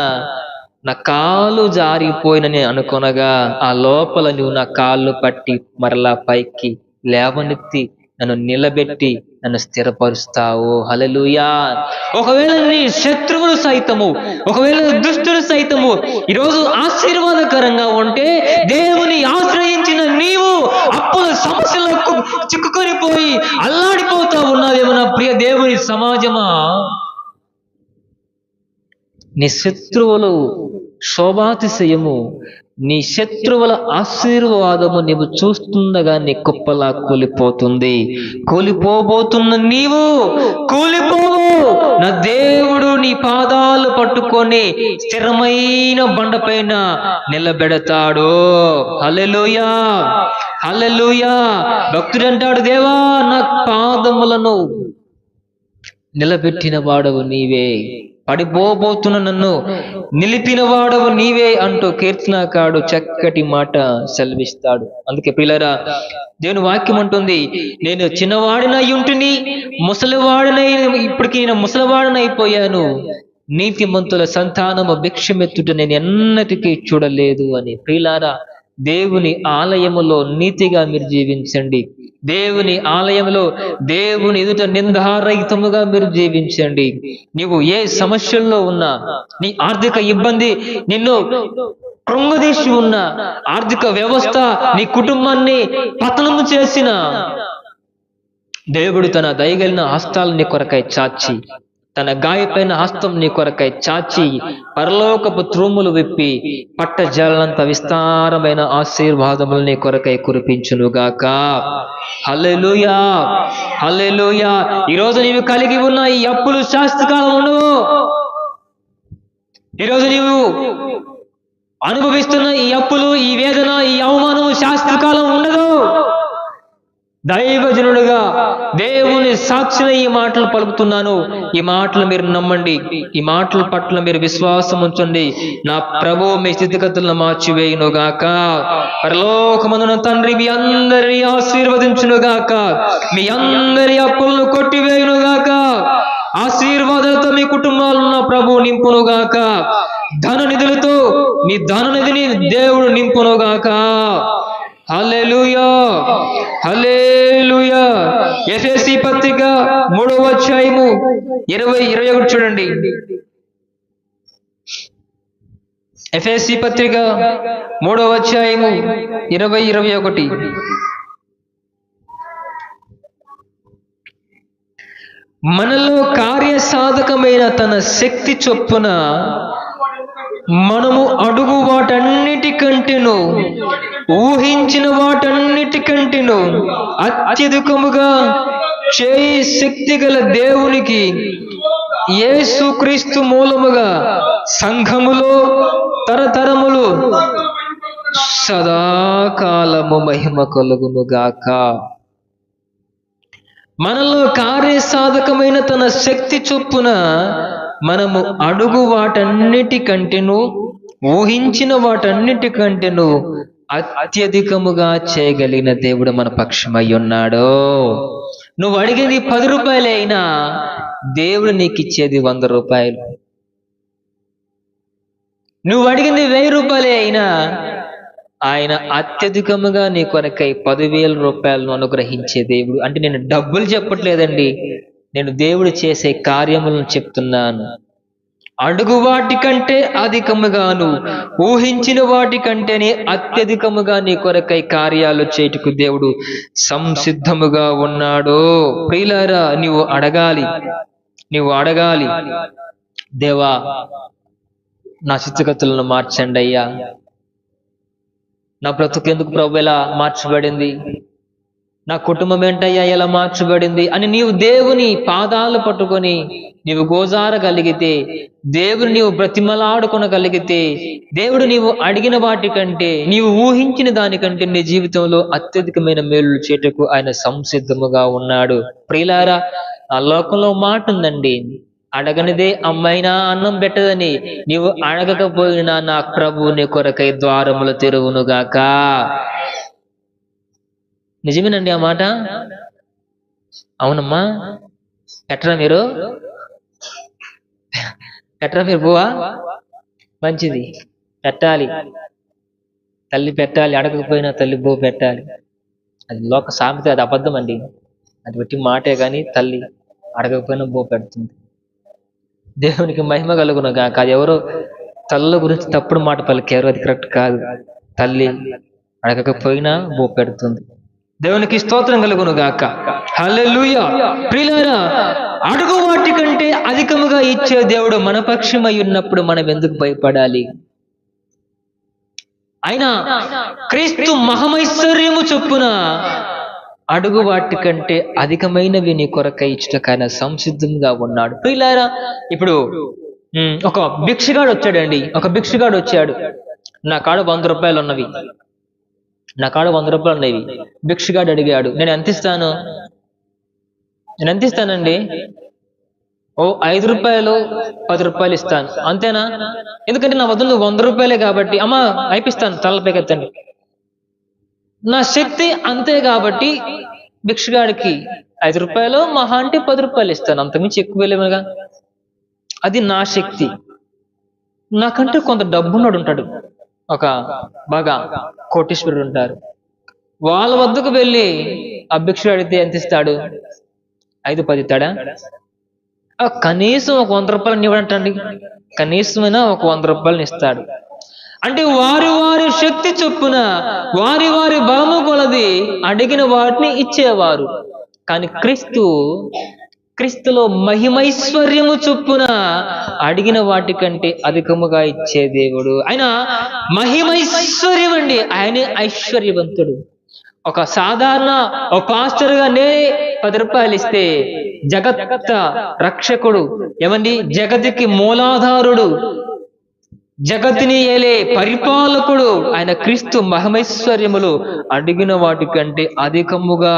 A: నా కాలు జారిపోయినని అనుకొనగా ఆ లోపల నువ్వు నా కాళ్ళు పట్టి మరలా పైకి లేవనెత్తి నన్ను నిలబెట్టి నన్ను స్థిరపరుస్తావు. హల్లెలూయా. ఒకవేళ నీ శత్రువులు సైతము, ఒకవేళ దుష్టులు సైతము ఈరోజు ఆశీర్వాదకరంగా ఉంటే, దేవుని ఆశ్రయించిన నీవు అప్పుల సమస్యలకు చిక్కుకొని పోయి అల్లాడిపోతా ఉన్నావేమో నా ప్రియ దేవుని సమాజమా. నీ శత్రువులు శోభాతిశయము, నీ శత్రువుల ఆశీర్వాదము నీవు చూస్తుండగా నీ కుప్పలా కూలిపోతుంది. కూలిపోబోతున్న నీవు కూలిపోవు. నా దేవుడు నీ పాదాలు పట్టుకొని స్థిరమైన బండపైన నిలబెడతాడు. హల్లెలూయా, హల్లెలూయా. భక్తుడు అంటాడు, దేవా నా పాదములను నిలబెట్టిన వాడవు నీవే, పడిపోబోతున్న నన్ను నిలిపిన వాడవు నీవే అంటూ కీర్తనకారుడు చక్కటి మాట సెలవిస్తాడు. అందుకే ప్రియులారా, దేవుని వాక్యం అంటుంది, నేను చిన్నవాడినై ఉంటుని ముసలివాడినై, ఇప్పటికి నేను ముసలివాడినైపోయాను, నీతిమంతుల సంతానము భిక్షమెత్తుట నేను ఎన్నటికీ చూడలేదు అని. ప్రియులారా, దేవుని ఆలయములో నీతిగా మీరు జీవించండి. దేవుని ఆలయంలో దేవుని ఎదుట నిందారహితముగా మీరు జీవించండి. నీవు ఏ సమస్యల్లో ఉన్నా, నీ ఆర్థిక ఇబ్బంది నిన్ను కృంగదీసి ఉన్న ఆర్థిక వ్యవస్థ నీ కుటుంబాన్ని పతనము చేసిన, దేవుడు తన దయగలిగిన హస్తాలు నీ కొరకై చాచి, తన గాయపైన హస్తం నీ కొరకై చాచి పరలోకపు త్రూములు విప్పి పట్టజాలంత విస్తారమైన ఆశీర్వాదములు నీ కొరకై కురిపించునుగాక. హల్లెలూయా, హల్లెలూయా. ఈరోజు నీవు కలిగి ఉన్న ఈ అప్పులు శాశ్వతకాలం ఉండవు. ఈరోజు నీవు అనుభవిస్తున్న ఈ అప్పులు, ఈ వేదన, ఈ అవమానము శాశ్వతకాలం ఉండదు. దైవజనుడుగా దేవుని సాక్షిగా ఈ మాటలు పలుకుతున్నాను. ఈ మాటలు మీరు నమ్మండి. ఈ మాటల పట్ల మీరు విశ్వాసం ఉంచండి. నా ప్రభు మీ స్థితిగతులను మార్చివేయునుగాక. పరలోకమందున తండ్రి మీ అందరినీ ఆశీర్వదించునుగాక. మీ అందరి అప్పులను కొట్టివేయునుగాక. ఆశీర్వాదాలతో మీ కుటుంబాలను ప్రభు నింపునుగాక. ధన నిధులతో మీ ధన నిధిని దేవుడు నింపునుగాక. హల్లెలూయా, హల్లెలూయా. ఎఫెసీ పత్రిక 3వ అధ్యాయము 20-21 చూడండి. ఎఫెసీ పత్రిక 3వ అధ్యాయము 20-21. మనలో కార్యసాధకమైన తన శక్తి చొప్పున మనము అడుగు వాటన్నిటికంటేను, ఊహించిన వాటన్నిటికంటేను అత్యధికముగా చేయి శక్తి గల దేవునికి యేసుక్రీస్తు మూలముగా సంఘములో తరతరములు సదాకాలము మహిమ కలుగునుగాక. మనలో కార్యసాధకమైన తన శక్తి చొప్పున మనము అడుగు వాటన్నిటికంటేను, ఊహించిన వాటన్నిటికంటేను అత్యధికముగా చేయగలిగిన దేవుడు మన పక్షమై ఉన్నాడు. నువ్వు అడిగేది 10 రూపాయలే అయినా దేవుడు నీకు ఇచ్చేది 100 రూపాయలు. నువ్వు అడిగింది 1000 రూపాయలే అయినా ఆయన అత్యధికముగా నీ కొరకై 10,000 రూపాయలను అనుగ్రహించే దేవుడు. అంటే నేను డబ్బులు చెప్పట్లేదండి, నేను దేవుడు చేసే కార్యములను చెప్తున్నాను. అడుగు వాటికంటే అధికముగాను, ఊహించిన వాటికంటేనే అత్యధికముగా నీ కొరకై కార్యాలు చేయుటకు దేవుడు సంసిద్ధముగా ఉన్నాడు. ప్రియులారా, నీవు అడగాలి, నీవు అడగాలి, దేవా నా స్థితిగతులను మార్చండి అయ్యా. నా బ్రతుకు ఎందుకు ప్రభు ఎలా మార్చబడింది, నా కుటుంబం ఏంటయ్యా ఎలా మార్చబడింది అని నీవు దేవుని పాదాలు పట్టుకొని నీవు గోజారగలిగితే, దేవుడు నీవు బ్రతిమలాడుకొనగలిగితే, దేవుడు నీవు అడిగిన వాటికంటే, నీవు ఊహించిన దానికంటే నీ జీవితంలో అత్యధికమైన మేలు చేటకు ఆయన సంసిద్ధముగా ఉన్నాడు. ప్రియులారా, ఆ లోకంలో మాట ఉందండి, అడగనిదే అమ్మైనా అన్నం పెట్టదని. నీవు అడగకపోయినా నా ప్రభు నీ కొరకై ద్వారములు తెరువునుగాక. నిజమేనండి ఆ మాట? అవునమ్మా, పెట్టరా మీరు? పెట్టరా మీరు బువా? మంచిది, పెట్టాలి. తల్లి పెట్టాలి, అడగకపోయినా తల్లి బో పెట్టాలి. అది లోక సామెత, అది అబద్ధం అండి. అది బట్టి మాటే కానీ తల్లి అడగకపోయినా బో పెడుతుంది. దేవునికి మహిమ కలుగును గాక. అది ఎవరో తల్లుల గురించి తప్పుడు మాట పలికారు, అది కరెక్ట్ కాదు. తల్లి అడగకపోయినా బో పెడుతుంది. దేవునికి స్తోత్రం కలుగును గాక. హల్లెలూయా. ప్రియులారా, అడుగు వాటి కంటే అధికముగా ఇచ్చే దేవుడు మన పక్షమై ఉన్నప్పుడు మనం ఎందుకు భయపడాలి? అయినా క్రీస్తు మహమైశ్వర్యము చొప్పున అడుగు వాటి కంటే అధికమైనవి నీ కొరకై ఇచ్చుటకు ఆయన సంసిద్ధంగా ఉన్నాడు. ప్రియులారా, ఇప్పుడు ఒక భిక్షగాడు వచ్చాడండి. ఒక భిక్షగాడు వచ్చాడు. నా కాడ 100 రూపాయలు ఉన్నవి, నా కాడ 100 రూపాయలు ఉన్నవి. భిక్షగాడు అడిగాడు, నేను ఎంత ఇస్తానండి? ఓ 5 రూపాయలు 10 రూపాయలు ఇస్తాను, అంతేనా? ఎందుకంటే నా వద్ద 100 రూపాయలే కాబట్టి. అమ్మా అయిపిస్తాను, తలపైకెత్తండి. నా శక్తి అంతే కాబట్టి భిక్షగాడికి 5 రూపాయలు మహా అంటే 10 రూపాయలు ఇస్తాను, అంతకుమించి ఎక్కువ లేవుగా. అది నా శక్తి. నాకంటే కొంత డబ్బున్నాడు ఉంటాడు, ఒక బాగా కోటీశ్వరుడు ఉంటారు. వాళ్ళ వద్దకు వెళ్ళి ఆ భిక్షగాడు అడిగితే ఎంత ఇస్తాడు? 5, 10 ఇస్తాడా? కనీసం ఒక 100 రూపాయలు ఇవ్వడంటండి. కనీసమైనా ఒక 100 రూపాయలను ఇస్తాడు. అంటే వారి వారి శక్తి చొప్పున, వారి వారి బలము కొలది అడిగిన వాటిని ఇచ్చేవారు. కానీ క్రీస్తులో మహిమైశ్వర్యము చొప్పున అడిగిన వాటి కంటే అధికముగా ఇచ్చే దేవుడు. ఆయన మహిమైశ్వర్యం అండి, ఆయనే ఐశ్వర్యవంతుడు. ఒక సాధారణ పాస్టర్గా నేనే 10 రూపాయలు ఇస్తే జగత్ రక్షకుడు, ఏమండి, జగతికి మూలాధారుడు, జగత్తుని ఏలే పరిపాలకుడు ఆయన క్రీస్తు మహిమైశ్వర్యములు అడిగిన వాటి కంటే అధికముగా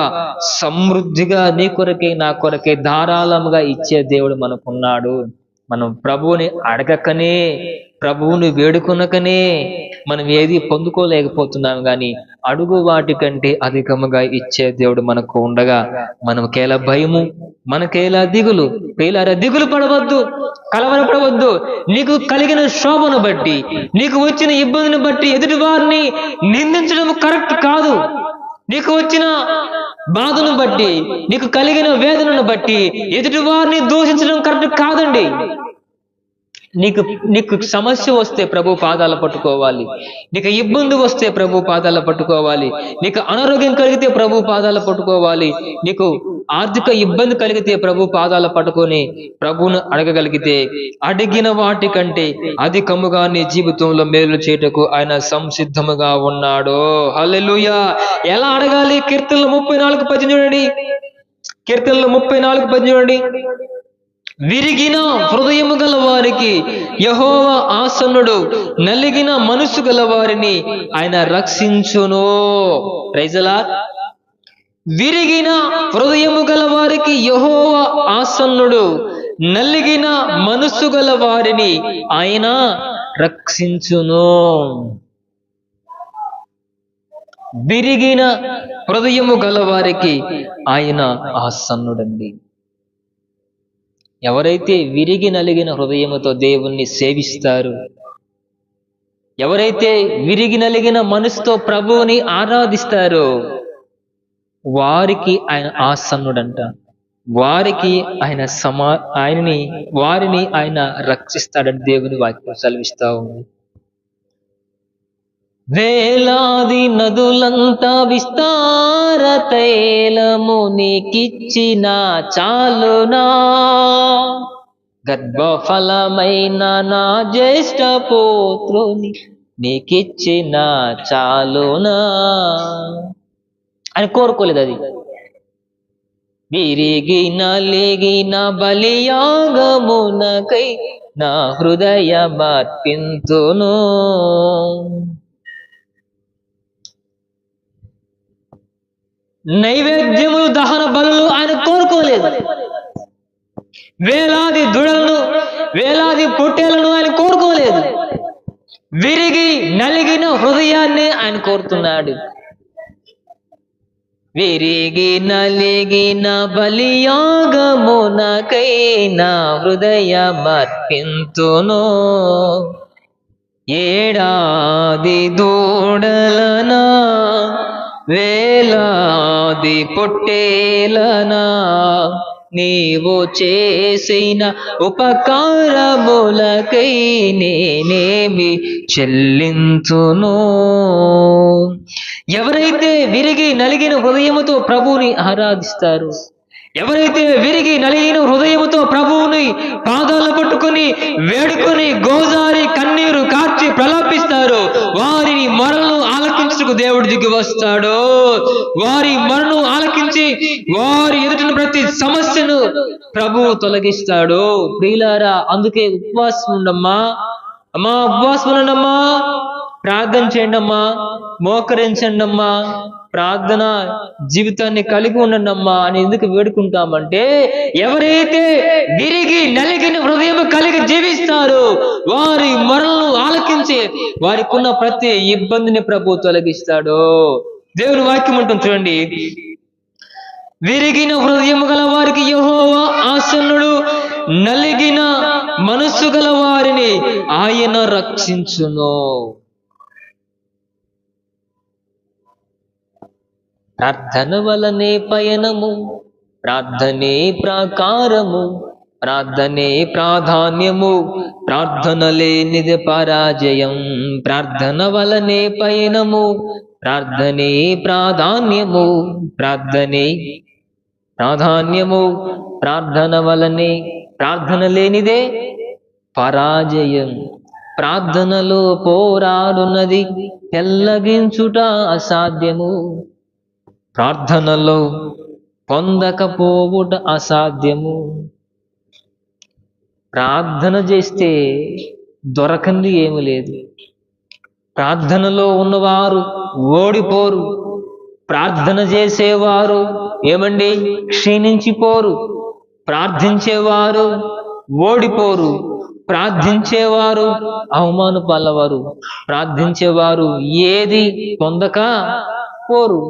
A: సమృద్ధిగా నీ కొరకే నా కొరకే ధారాళముగా ఇచ్చే దేవుడు మనకున్నాడు. మనం ప్రభువుని అడగకనే, ప్రభువుని వేడుకొనకనే మనం ఏది పొందుకోలేకపోతున్నాం. కానీ అడుగు వాటి కంటే అధికముగా ఇచ్చే దేవుడు మనకు ఉండగా మనకేలా భయము, మనకేలా దిగులు? పేలారా, దిగులు పడవద్దు, కలవరపడవద్దు. నీకు కలిగిన శోభను బట్టి, నీకు వచ్చిన ఇబ్బందిని బట్టి ఎదుటి వారిని నిందించడం కరెక్ట్ కాదు. నీకు వచ్చిన బాధను బట్టి, నీకు కలిగిన వేదనను బట్టి ఎదుటి వారిని దూషించడం కరెక్ట్ కాదండి. నీకు సమస్య వస్తే ప్రభు పాదాల పట్టుకోవాలి. నీకు ఇబ్బంది వస్తే ప్రభు పాదాల పట్టుకోవాలి. నీకు అనారోగ్యం కలిగితే ప్రభు పాదాల పట్టుకోవాలి. నీకు ఆర్థిక ఇబ్బంది కలిగితే ప్రభు పాదాల పట్టుకొని ప్రభువును అడగగలిగితే అడిగిన వాటి కంటే అధికముగా నీ జీవితంలో మేలు చేయటకు ఆయన సంసిద్ధముగా ఉన్నాడు. హల్లెలూయా. ఎలా అడగాలి? కీర్తనలు 34:10 చూడండి. కీర్తనలు 34:10 చూడండి. విరిగిన హృదయము గల వారికి యెహోవా ఆసన్నుడు, నలిగిన మనసు గల వారిని ఆయన రక్షించును. Praise the Lord. విరిగిన హృదయము గల వారికి యెహోవా ఆసన్నుడు, నలిగిన మనసు గల వారిని ఆయన రక్షించును. విరిగిన హృదయము గల వారికి ఆయన ఆసన్నుడండి. ఎవరైతే విరిగి నలిగిన హృదయముతో దేవుణ్ణి సేవిస్తారు, ఎవరైతే విరిగి నలిగిన మనసుతో ప్రభువుని ఆరాధిస్తారో వారికి ఆయన ఆసన్నుడంట. వారికి ఆయన వారిని ఆయన రక్షిస్తాడని దేవుని వాక్యం సెలవిస్తా ఉంది. వేలాది నదులంతా విస్తార తైలము నీకిచ్చిన చాలునా, గర్భఫలమైన నా జ్యేష్ఠ పుత్రుని నీకిచ్చిన చాలునా అని కోరుకోలేదు. అది విరిగి నలిగిన బలియాగమునకై నా హృదయమర్పింతును. నైవేద్యములు, దహన బలులు ఆయన కోరుకోలేదు. వేలాది దుడలను, వేలాది పొట్టేలను ఆయన కోరుకోలేదు. విరిగి నలిగిన హృదయాన్ని ఆయన కోరుతున్నాడు. విరిగి నలిగిన బలియాగమునకై నా హృదయమర్పింతును. ఏడాది దూడలనా, వేలాది ఆది పొట్టేలనా నీవు చేసిన ఉపకారములకై నేనేమి చెల్లించును. ఎవరైతే విరిగి నలిగిన హృదయముతో ప్రభువుని ఆరాధిస్తారు, ఎవరైతే విరిగి నలిగిన హృదయముతో ప్రభువుని పాదాలు పట్టుకొని వేడుకొని గోజారి కన్నీరు కార్చి ప్రలాపిస్తారో వారిని మొరలను ఆలకించుటకు దేవుడు దిగి వస్తాడు. వారి మొరను ఆలకించి వారి ఎదుటిన ప్రతి సమస్యను ప్రభువు తొలగిస్తాడు. ప్రియులారా, అందుకే ఉపవాసం ఉండమ్మా, అమ్మా ఉపవాసం ఉండమ్మా, ప్రార్థన చేయండి అమ్మా, మోకరించండి అమ్మా, ప్రార్థన జీవితాన్ని కలిగి ఉండండి అమ్మా అని ఎందుకు వేడుకుంటామంటే, ఎవరైతే విరిగి నలిగిన హృదయం కలిగి జీవిస్తారో వారి మొరలను ఆలకించి వారికి ఉన్న ప్రతి ఇబ్బందిని ప్రభు తొలగిస్తాడు. దేవుని వాక్యం ఉంటుంది చూడండి, విరిగిన హృదయం గల వారికి యెహోవా ఆసన్నుడు, నలిగిన మనస్సు గల వారిని ఆయన రక్షించును. ప్రార్థన వలనే పయనము, ప్రార్థనే ప్రాకారము, ప్రార్థనే ప్రాధాన్యము, ప్రార్థన లేనిది పరాజయం. ప్రార్థన వలనే పయనము, ప్రార్థనే ప్రాధాన్యము, ప్రార్థనే ప్రాధాన్యము, ప్రార్థన వలనే, ప్రార్థన లేనిదే పరాజయం. ప్రార్థనలో పోరాడున్నది పెళ్ళగించుట అసాధ్యము, ప్రార్థనలో పొందకపోవుట అసాధ్యము. ప్రార్థన చేస్తే దొరకంది ఏమి లేదు. ప్రార్థనలో ఉన్నవారు ఓడిపోరు, ప్రార్థన చేసేవారు ఏమండి క్షీణించిపోరు, ప్రార్థించేవారు ఓడిపోరు, ప్రార్థించేవారు అవమాన పాలవారు, ప్రార్థించేవారు ఏది పొందక పోరు.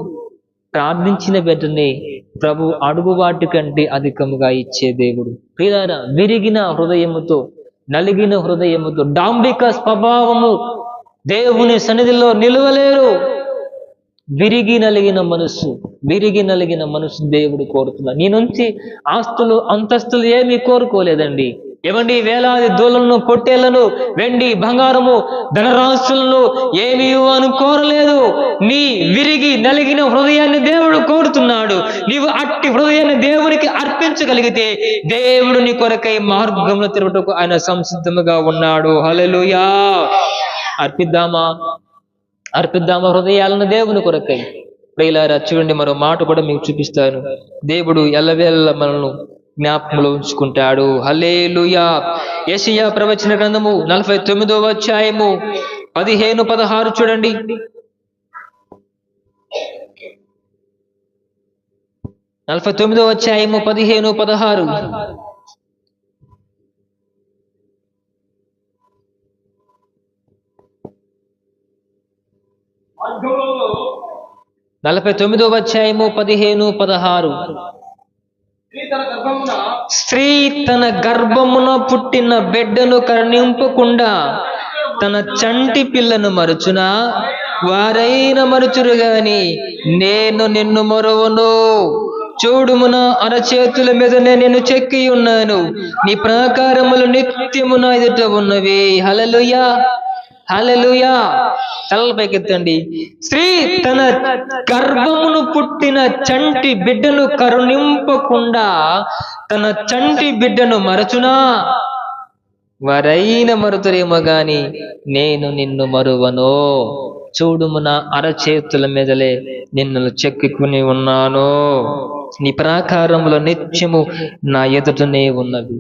A: ప్రార్థించిన వెంటనే ప్రభు అడుగు వాటి కంటే అధికముగా ఇచ్చే దేవుడు. ప్రియులారా, విరిగిన హృదయముతో, నలిగిన హృదయముతో, డాంబిక స్వభావము దేవుని సన్నిధిలో నిలవలేరు. విరిగి నలిగిన మనస్సు, విరిగి నలిగిన మనస్సు దేవుడు కోరుతున్నాడు. నీ నుంచి ఆస్తులు అంతస్తులు ఏమీ కోరుకోలేదండి. ఏమండి, వేలాది దూలను పొట్టేళ్లను వెండి బంగారము ధనరాశులను ఏమీ అని కోరలేదు. నీ విరిగి నలిగిన హృదయాన్ని దేవుడు కోరుతున్నాడు. నీవు అట్టి హృదయాన్ని దేవునికి అర్పించగలిగితే దేవుడు నీ కొరకై మార్గంలో తిరుగుటకు ఆయన సంసిద్ధముగా ఉన్నాడు. హల్లెలూయా. అర్పిద్దామా హృదయాలను దేవుని కొరకై. ప్రియులారా, చూడండి, మరో మాట కూడా మీకు చూపిస్తాను. దేవుడు ఎల్లవేళ మనల్ని జ్ఞాపకంలో ఉంచుకుంటాడు. హల్లెలూయా. యెషయా ప్రవచన గ్రంథము 49వ అధ్యాయము 15-16 చూడండి. 49వ అధ్యాయము 15-16. 49వ అధ్యాయము 15-16. స్త్రీ తన గర్భమున పుట్టిన బిడ్డను కరుణింపకుండా తన చంటి పిల్లను మరుచునా? వారైన మరుచురు గాని నేను నిన్ను మరువను. చూడుమున అరచేతుల మీద నేను చెక్కి ఉన్నాను, నీ ప్రాకారములు నిత్యము నా ఎదుట ఉన్నవి. హల్లెలూయా, హల్లెలూయా. తలల పైకెత్తండి. స్త్రీ తన గర్భమును పుట్టిన చంటి బిడ్డను కరుణింపకుండా తన చంటి బిడ్డను మరచునా? వారైన మరుతురేమో గాని నేను నిన్ను మరువను. చూడుము, నా అరచేతుల మీదలే నిన్ను చెక్కుని ఉన్నాను, నీ ప్రాకారములో నిత్యము నా ఎదుటనే ఉన్నవి.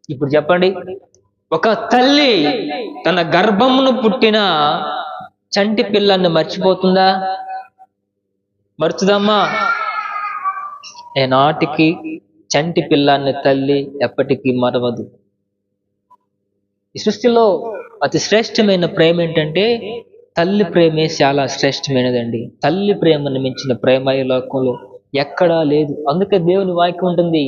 A: ఇప్పుడు చెప్పండి, ఒక తల్లి తన గర్భమును పుట్టిన చంటి పిల్లాన్ని మర్చిపోతుందా? మర్చుదమ్మా? ఏనాటికి చంటి పిల్లాన్ని తల్లి ఎప్పటికీ మరవదు. ఈ సృష్టిలో అతి శ్రేష్టమైన ప్రేమ ఏంటంటే తల్లి ప్రేమే చాలా శ్రేష్టమైనదండి. తల్లి ప్రేమను మించిన ప్రేమ ఈ లోకంలో ఎక్కడా లేదు. అందుకే దేవుని వాక్యం ఉంటుంది,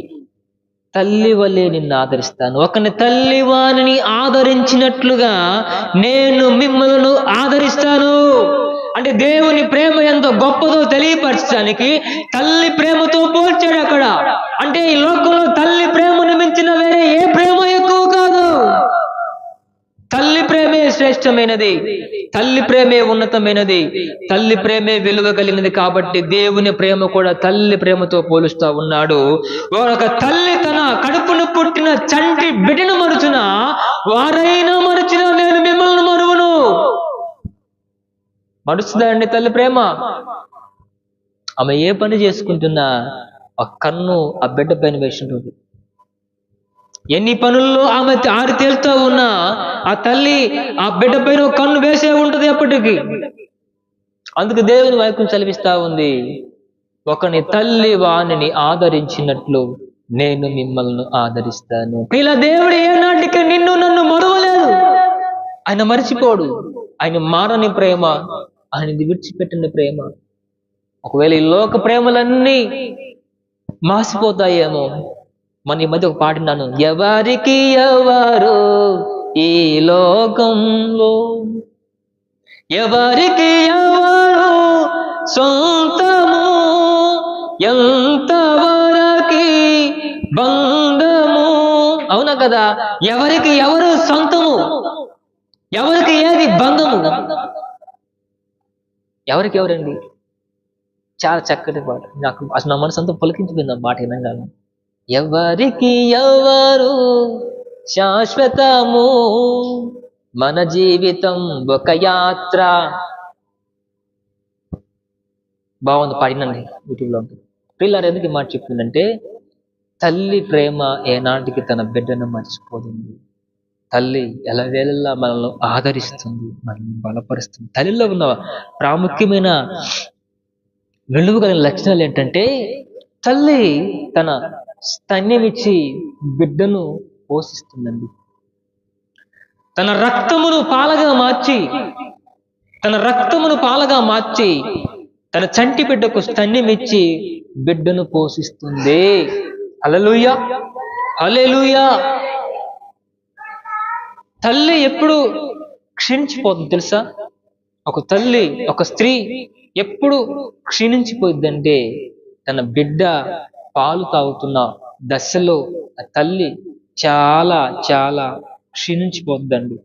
A: తల్లి వలె నిన్ను ఆదరిస్తాను. ఒకని తల్లి వానిని ఆదరించినట్లుగా నేను మిమ్మల్ని ఆదరిస్తాను. అంటే దేవుని ప్రేమ ఎంతో గొప్పదో తెలియపరచడానికి తల్లి ప్రేమతో పోల్చాడు అక్కడ. అంటే ఈ లోకంలో తల్లి ప్రేమను మించిన వేరే ఏ ప్రేమ ఎక్కువ కాదు. తల్లి ప్రేమే శ్రేష్టమైనది, తల్లి ప్రేమే ఉన్నతమైనది, తల్లి ప్రేమే విలువ కలిగినది. కాబట్టి దేవుని ప్రేమ కూడా తల్లి ప్రేమతో పోలుస్తా ఉన్నాడు. ఒక తల్లి తన కడుపును పుట్టిన చంటి బిడ్డను మరుచున, వారైనా మరచిన నేను మిమ్మల్ని మరువను. మరుస్తుందా అండి తల్లి ప్రేమ? ఆమె ఏ పని చేసుకుంటున్నా ఆ కన్ను ఆ బిడ్డ పైన వేసింటుంది. ఎన్ని పనుల్లో ఆమె ఆరి తేలుతూ ఉన్నా ఆ తల్లి ఆ బిడ్డ పైన కన్ను వేసే ఉంటది ఎప్పటికీ. అందుకు దేవుని వాక్యం చదివిస్తా ఉంది, ఒకని తల్లి వాణిని ఆదరించినట్లు నేను మిమ్మల్ని ఆదరిస్తాను. ఇలా దేవుడు ఏనాటికి నిన్ను నన్ను మరువలేదు. ఆయన మరిచిపోడు. ఆయన మారని ప్రేమ, ఆయనది విడిచిపెట్టిన ప్రేమ. ఒకవేళ ఈ లోక ప్రేమలన్నీ మాసిపోతాయేమో. మన ఈ మధ్య ఒక పాడినాను, ఎవరికి ఎవరు ఈ లోకంలో, ఎవరికి ఎవరు సొంతము, ఎంతవరకి బంధము. అవునా కదా? ఎవరికి ఎవరు సొంతము, ఎవరికి ఏది బంధము? ఎవరికి ఎవరండి? చాలా చక్కటి పాట. నాకు అసలు నా మనసు అంతా పులకించిపోయింది ఆ మాట వినగానే. ఎవరికి ఎవరు శాశ్వతము, మన జీవితం ఒక యాత్ర. బాగుంది, పాడినండి యూట్యూబ్లో ఉంటుంది. పిల్లలు ఎందుకు ఈ మాట చెప్తుందంటే, తల్లి ప్రేమ ఏనాటికి తన బిడ్డను మర్చిపోతుంది. తల్లి ఎలవేళలా మనల్ని ఆదరిస్తుంది, మనల్ని బలపరుస్తుంది. తల్లిలో ఉన్న ప్రాముఖ్యమైన విలువ కలిగిన లక్షణాలు ఏంటంటే, తల్లి తన స్తన్యమిచ్చి బిడ్డను పోషిస్తుందండి. తన రక్తమును పాలగా మార్చి తన చంటి బిడ్డకు స్తన్యమిచ్చి బిడ్డను పోషిస్తుంది. హల్లెలూయా, హల్లెలూయా. తల్లి ఎప్పుడు క్షీణించిపోతుంది తెలుసా? ఒక తల్లి, ఒక స్త్రీ ఎప్పుడు క్షీణించిపోయిందంటే, తన బిడ్డ పాలు తాగుతున్న దశలో ఆ తల్లి చాలా చాలా క్షీణించిపోద్దండి.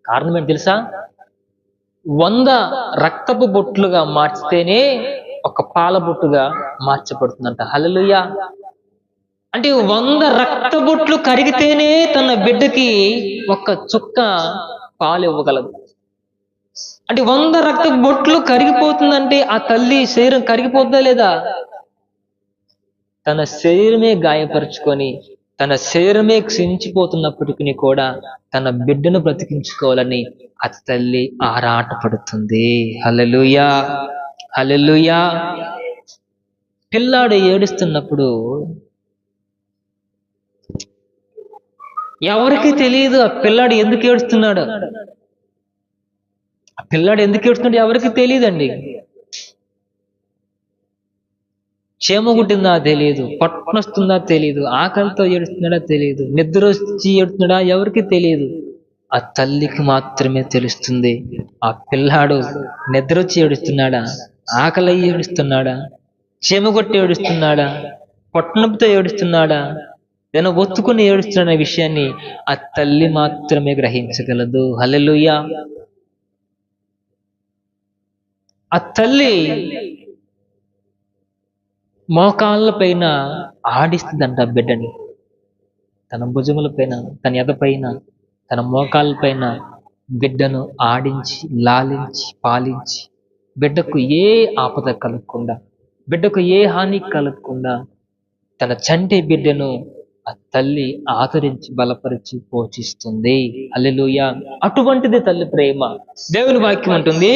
A: కారణం ఏంటి తెలుసా? 100 రక్తపు బొట్లుగా మార్చితేనే ఒక పాల బొట్టుగా మార్చబడుతుందంట. హల్లెలూయా. అంటే 100 రక్త బొట్లు కరిగితేనే తన బిడ్డకి ఒక్క చుక్క పాలు ఇవ్వగలదు. అంటే 100 రక్త బొట్లు కరిగిపోతుందంటే ఆ తల్లి శరీరం కరిగిపోతుందా లేదా? తన శరీరమే గాయపరుచుకొని, తన శరీరమే క్షీణించిపోతున్నప్పటికీ కూడా తన బిడ్డను బ్రతికించుకోవాలని ఆ తల్లి ఆరాటపడుతుంది. హల్లెలూయా, హల్లెలూయా. పిల్లాడు ఏడుస్తున్నప్పుడు ఎవరికి తెలియదు ఆ పిల్లాడు ఎందుకు ఏడుస్తున్నాడు. ఆ పిల్లాడు ఎందుకు ఏడుస్తున్నాడు ఎవరికి తెలియదండి. క్షేమ గుట్టిందా తెలియదు, పట్టునొస్తుందా తెలియదు, ఆకలితో ఏడుస్తున్నాడా తెలియదు, నిద్ర వచ్చి ఏడుస్తున్నాడా ఎవరికి తెలియదు. ఆ తల్లికి మాత్రమే తెలుస్తుంది. ఆ పిల్లాడు నిద్ర వచ్చి ఏడుస్తున్నాడా, ఆకలి అయ్యి ఏడుస్తున్నాడా, క్షేమ కొట్టి ఏడుస్తున్నాడా, పట్టునొప్పితో ఏడుస్తున్నాడా, ఏదైనా ఒత్తుకుని ఏడుస్తున్న విషయాన్ని ఆ తల్లి మాత్రమే గ్రహించగలదు. హల్లెలూయా. ఆ తల్లి మోకాళ్ళ పైన ఆడిస్తుందంట బిడ్డని. తన భుజముల పైన, తన ఎద పైన, తన మోకాళ్ళ పైన బిడ్డను ఆడించి, లాలించి, పాలించి, బిడ్డకు ఏ ఆపద కలగకుండా, బిడ్డకు ఏ హాని కలగకుండా తన చంటి బిడ్డను ఆ తల్లి ఆదరించి బలపరిచి పోషిస్తుంది. హల్లెలూయా. అటువంటిది తల్లి ప్రేమ. దేవుని వాక్యం అంటుంది,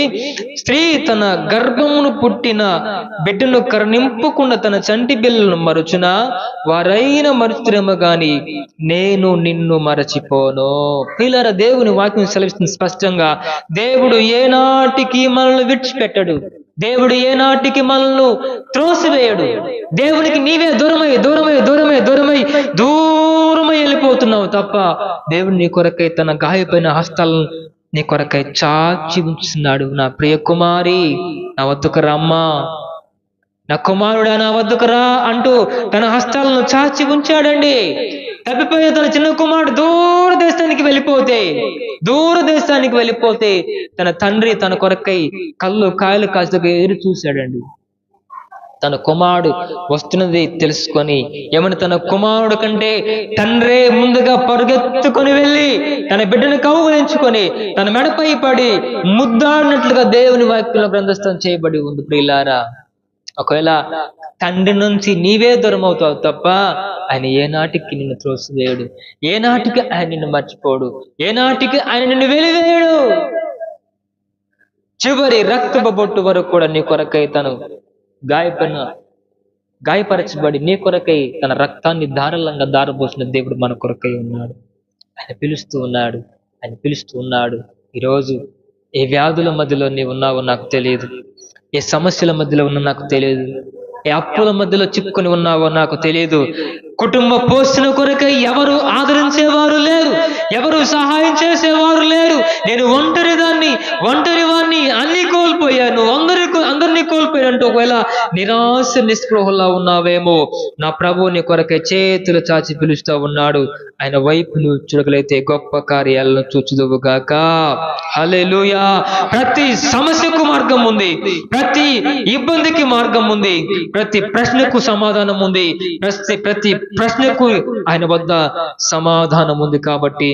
A: స్త్రీ తన గర్భమును పుట్టిన బిడ్డను కరుణింపకుండా తన చంటి బిడ్డలను మరచున, వారైన మరుచురేమో గాని నేను నిన్ను మరచిపోను. పిల్లరా, దేవుని వాక్యం సెలవిస్తుంది స్పష్టంగా. దేవుడు ఏనాటికి మనల్ని విడిచిపెట్టడు. దేవుడు ఏనాటికి మనల్ని త్రోసివేయడు. దేవునికి నీవే దూరమై దూరమై దూరమై దూరమై దూరమై వెళ్ళిపోతున్నావు తప్ప దేవుడు నీ కొరకై తన గాయపైన హస్తాలను నీ కొరకై చాచి ఉంచుతున్నాడు. నా ప్రియ కుమారి నా వద్దకు రమ్మా, నా కుమారుడా నా వద్దకు రా అంటూ తన హస్తాలను చాచి ఉంచాడండి. తప్పిపోయే తన చిన్న కుమారుడు దూర దేశానికి వెళ్ళిపోతే తన తండ్రి తన కొరకై కాయలు కాసుకు ఎదురు చూశాడండి. తన కుమారుడు వస్తున్నది తెలుసుకొని ఏమని తన కుమారుడు కంటే తండ్రే ముందుగా పరుగెత్తుకొని వెళ్ళి తన బిడ్డను కౌగిలించుకొని తన మెడపై పడి ముద్దాడినట్లుగా దేవుని వాక్యంలో గ్రంథస్థం చేయబడి ఉంది. ప్రియులారా, ఒకవేళ తండ్రి నుంచి నీవే దూరం అవుతావు తప్ప ఆయన ఏనాటికి నిన్ను త్రోసివేయడు, ఏనాటికి ఆయన నిన్ను మర్చిపోడు, ఏనాటికి ఆయన నిన్ను వెలివేయడు. చివరి రక్తపు బొట్టు వరకు కూడా నీ కొరకై తను గాయపరచబడి నీ కొరకై తన రక్తాన్ని ధారాళంగా దారపోసిన దేవుడు మన కొరకై ఉన్నాడు. ఆయన పిలుస్తూ ఉన్నాడు. ఈరోజు ఏ వ్యాధుల మధ్యలో నీవు ఉన్నావో నాకు తెలియదు, ఏ సమస్యల మధ్యలో ఉన్నా నాకు తెలియదు, ఏ అప్పుల మధ్యలో చిక్కుని ఉన్నావో నాకు తెలియదు. కుటుంబ పోషణ కొరకై ఎవరు ఆదరించేవారు లేరు, ఎవరు సహాయం చేసేవారు లేరు. నేను ఒంటరి వాణ్ణి అన్ని కోల్పోయాను, అందరినీ కోల్పోయానంటూ ఒకవేళ నిరాశ నిస్పృహలా ఉన్నావేమో, నా ప్రభువు నీ కొరకై చేతులు చాచి పిలుస్తూ ఉన్నాడు. ఆయన వైపు నువ్వు చూడగలిగితే గొప్ప కార్యాలను చూచుదువుగాక. హల్లెలూయా. ప్రతి సమస్యకు మార్గం ఉంది, ప్రతి ఇబ్బందికి మార్గం ఉంది, ప్రతి ప్రశ్నకు సమాధానం ఉంది, ప్రతి ప్రశ్నకు ఆయన వద్ద సమాధానం ఉంది. కాబట్టి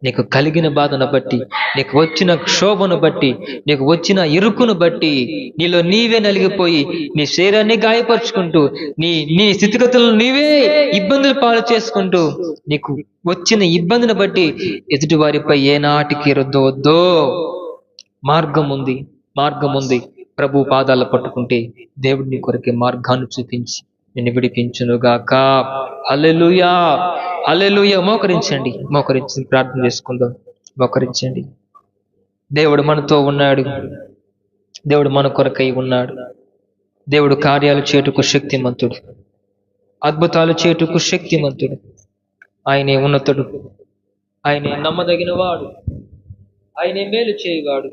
A: నీకు కలిగిన బాధను బట్టి, నీకు వచ్చిన క్షోభను బట్టి, నీకు వచ్చిన ఇరుకును బట్టి నీలో నీవే నలిగిపోయి నీ శరీరాన్ని గాయపరుచుకుంటూ నీ స్థితిగతులను నీవే ఇబ్బందులు పాలు చేసుకుంటూ నీకు వచ్చిన ఇబ్బందిని బట్టి ఎదుటి వారిపై ఏనాటికి రుద్దవద్దో. మార్గం ఉంది. ప్రభు పాదాలు పట్టుకుంటే దేవుడు నీ కొరకే మార్గాన్ని చూపించి నిన్ను విడిపించునుగాక. హల్లెలూయా. మోకరించి ప్రార్థన చేసుకుందాం. మోకరించండి. దేవుడు మనతో ఉన్నాడు, దేవుడు మన కొరకై ఉన్నాడు. దేవుడు కార్యాలు చేటుకు శక్తిమంతుడు, అద్భుతాలు చేటుకు శక్తిమంతుడు. ఆయనే ఉన్నతుడు, ఆయనే నమ్మదగిన వాడు, ఆయనే మేలు చేయవాడు.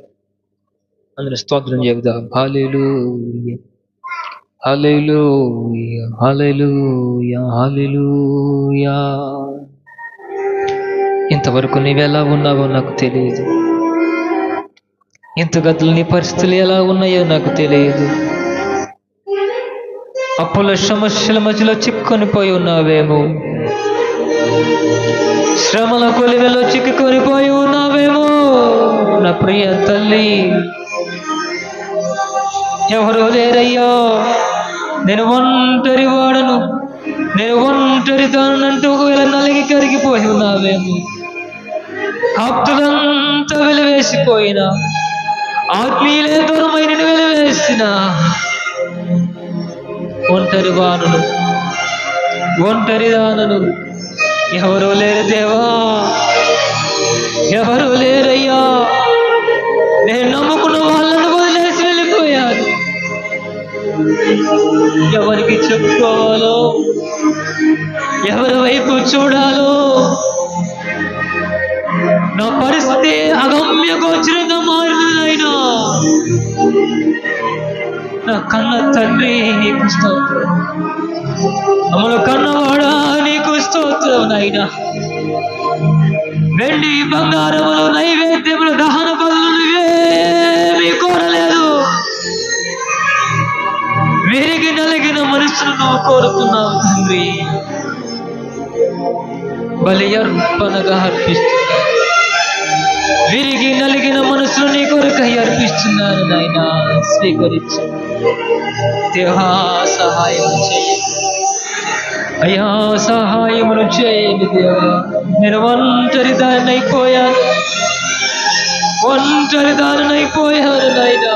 A: అందులో స్తోత్రం చెబుదాం. హల్లెలూయా, హల్లెలూయా, హల్లెలూయా, హల్లెలూయా. ఇంతవరకు నీవెలా ఉన్నావో నాకు తెలియదు, ఇంతగతులు నీ పరిస్థితులు ఎలా ఉన్నాయో నాకు తెలియదు. అప్పుల సమస్యల మధ్యలో చిక్కుకొని పోయి ఉన్నావేమో, శ్రమల కొలివెలో చిక్కుకొని పోయి ఉన్నావేమో. నా ప్రియ తల్లి, ఎవరో లేరయ్యా, నేను ఒంటరి వాడను, నేను ఒంటరి దానంటూ ఒకవేళ నలిగి కరిగిపోయి ఉన్నావేమో, ఆప్తులంతా వెలివేసిపోయిన, ఆత్మీయులే దూరమైన వెలివేసిన ఒంటరి దానను ఎవరూ లేరు దేవా, ఎవరూ లేరయ్యా. నేను నమ్ముకున్న వాళ్ళను వదిలేసి వెళ్ళిపోయాను. ఎవరికి చెప్పుకోవాలో, ఎవరి వైపు చూడాలో, నా పరిస్థితి అగమ్య గోచరంగా మారినదైనా నా కన్న తండ్రి నీకు స్తోత్రం, అమలు కన్నవాడా నీకు స్తోత్రం. నాయనా, వెండి బంగారములు నైవేద్యములు దహన బలులు ఏమీ కోరలేదు, విరిగి నలిగిన మనసును కోరుతున్నావు తండ్రి. బలి అర్పణగా అర్పిస్తున్నా, విరిగి నలిగిన మనసును నీ కొరకై అర్పిస్తున్నాను నాయన. స్వీకరించు దేవా, సహాయం చేయండి అయ్యా, సహాయమును చేయండి దేవా. నేను ఒంటరి దారిని అయిపోయాను నాయన.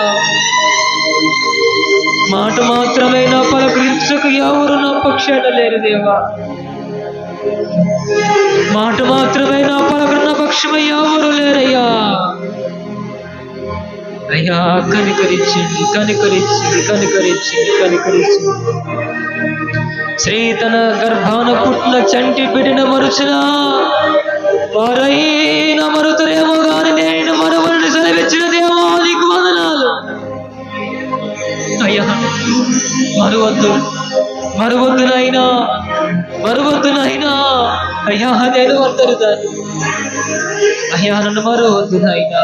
A: మాట మాత్రమే నా పలకరించకు ఎవరు నా పక్షాన లేరు దేవా. మాట మాత్రమే నా పలకరిన పక్షమై ఎవరు లేరయ్యా. అయ్యా, కనికరించండి. శ్రీ తన గర్భాన పుట్టిన చంటి బిడ్డన మరుచిన వారైనా మరుతరేమో గాని నేను అయ్యా నేను అందరు దాన్ని, అయ్యా నన్ను మరవద్దు నాయన.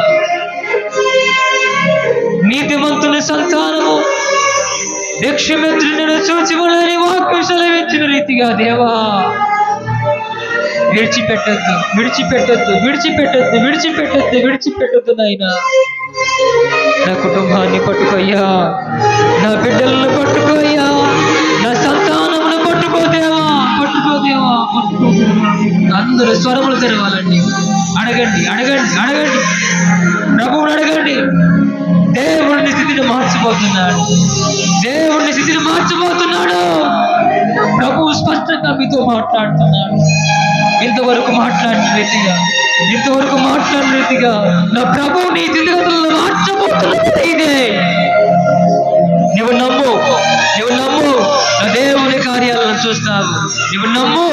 A: నీతిమంతుని సంతానము భిక్షమిత్రుని చూచి వాళ్ళని వాక్యం సెలవిచ్చిన రీతిగా దేవా విడిచిపెట్టద్దు, విడిచిపెట్టద్దు, విడిచిపెట్టద్దు, విడిచిపెట్టద్దు, విడిచిపెట్టద్దు నాయన. నా కుటుంబాన్ని పట్టుకోయ్యా, నా బిడ్డలను పట్టుకోయ్యా, నా సంతానమును పట్టుకోదేవా, పట్టుకోదేవా, పట్టుకోదేవా. అందరూ స్వరములు తెరవాలండి. అడగండి, అడగండి, అడగండి, ప్రభువుని అడగండి. దేవుడిని స్థితిని మార్చిపోతున్నాడు, దేవుడిని స్థితిని మార్చిపోతున్నాడు. ప్రభువు స్పష్టంగా మీతో మాట్లాడుతున్నాడు. ఇంతవరకు మాట్లాడిన రీతిగా, ఇంతవరకు మాట్లాడిన రీతిగా నా ప్రభువు నీ స్థితిగతులను మార్చబోతున్నది ఇదే. నువ్వు నమ్ము, నువ్వు నమ్ము, నా దేవుని కార్యాలను చూస్తావు. నువ్వు నమ్ము,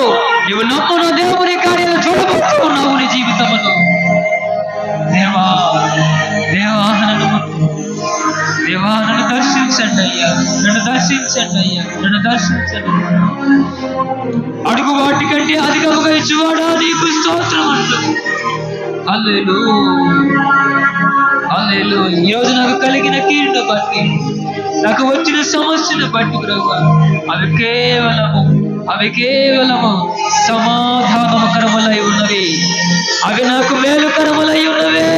A: నువ్వు నమ్ము, నా దేవుని కార్యాలను చూడబోతున్నావు నీ జీవితంలో. దేవా, దేవా నన్ను ముట్టు, దేవా నన్ను దర్శించండి అయ్యా, నన్ను దర్శించండి అయ్యా, నన్ను దర్శించండి. అడుగు వాటికంటే అధికముగా ఇచ్చువాడా నీకు స్తోత్రం అంటుంది. హల్లెలూయా, హల్లెలూయా. ఈరోజు నాకు కలిగిన కీడును బట్టి, నాకు వచ్చిన సమస్యను బట్టి ప్రభువా, అవి కేవలము సమాధానకరములై ఉన్నవి, అవి నాకు మేలుకరములై ఉన్నవి.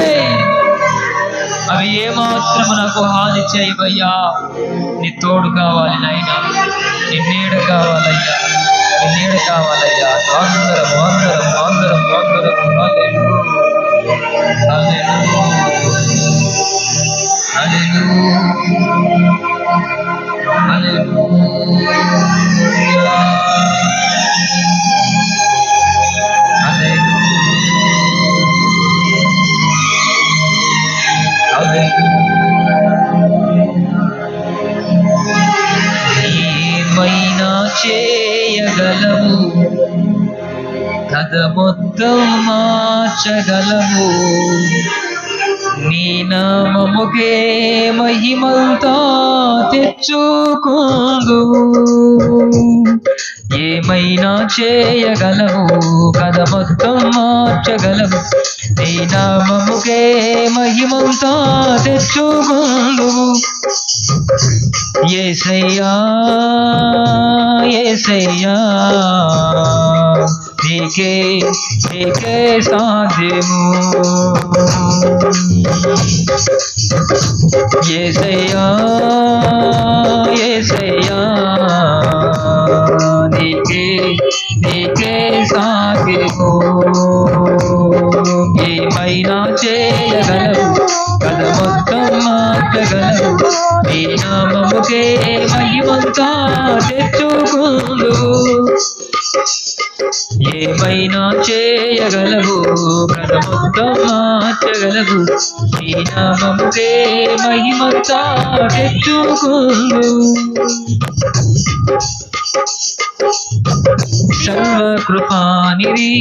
A: అవి ఏమాత్రము నాకు హాని చేయవయ్యా. నీ తోడు కావాలి నాయనా, నీ నీడ కావాలయ్యా, నీ నీడ కావాలయ్యా. అందరం అందరం అందరం అందరం ఏమైనా చేయగలవు, కథ మొత్తం మార్చగలవు. నీ నామముకే మహిమంతా తెచ్చుకుందు. ఏమైనా చేయగలవు, కథ మొత్తం మార్చగలవు. నీ నామముకే మహిమంతా తెచ్చుకుందు. యేసయ్యా, యేసయ్యా, నీకే నీకే సాధ్యము. యేసయ్యా, యేసయ్యా, నీకే నీకే సాధ్యము. ఏమైనా చేయగలవు, కథ మొత్తం మార్చగలవు. నీ నామముకే మహిమంతా తెచ్చుకుందు. ఏమైనా చేయగలవు, కథ మొత్తం మార్చగలవు. నీ నామముకే మహిమంతా తెచ్చుకుందు. సర్వకృపానిధి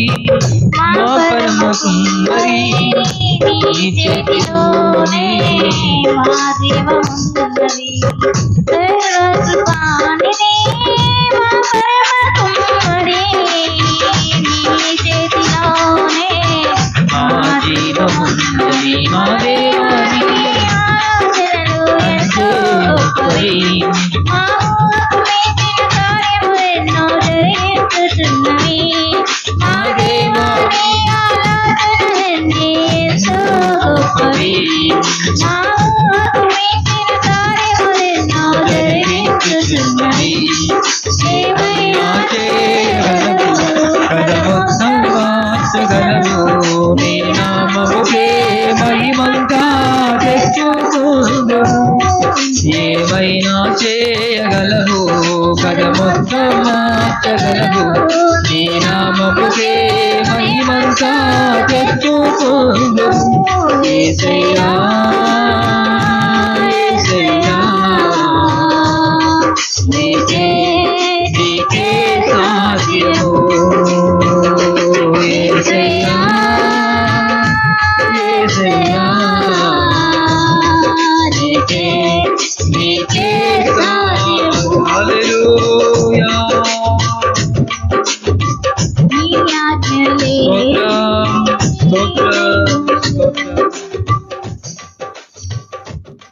A: మా పరమ సుందరి, నీ చేతిలోనే మా జీవమున్నది. సర్వకృపానిధి మా పరమ సుందరి, నీ చేతిలోనే మా జీవమున్నది. మా దేవని ఆలోచనలు ఎంతో గొప్పవి, మా మా దేవని ఆలోచనలన్నీ ఎంతో గొప్పవి. మా మించిన కార్యములెన్నో జరిగించుచున్నవి. ఏమైనా చేయగలవు, కథ మొత్తం మార్చగలవు. నీ నామముకే మహిమంతా తెచ్చుకుందు. ఏమైనా చేయగలవు, కథ మొత్తం మార్చగలవు. నీ నామముకే మహిమంతా తెచ్చుకుందు. యేసయ్యా, యేసయ్యా, నీకే నీకే సాధ్యము. యేసయ్యా, యేసయ్యా, నీకే నీకే సాధ్యము. హల్లెలూయా. నీ ఆజ్ఞ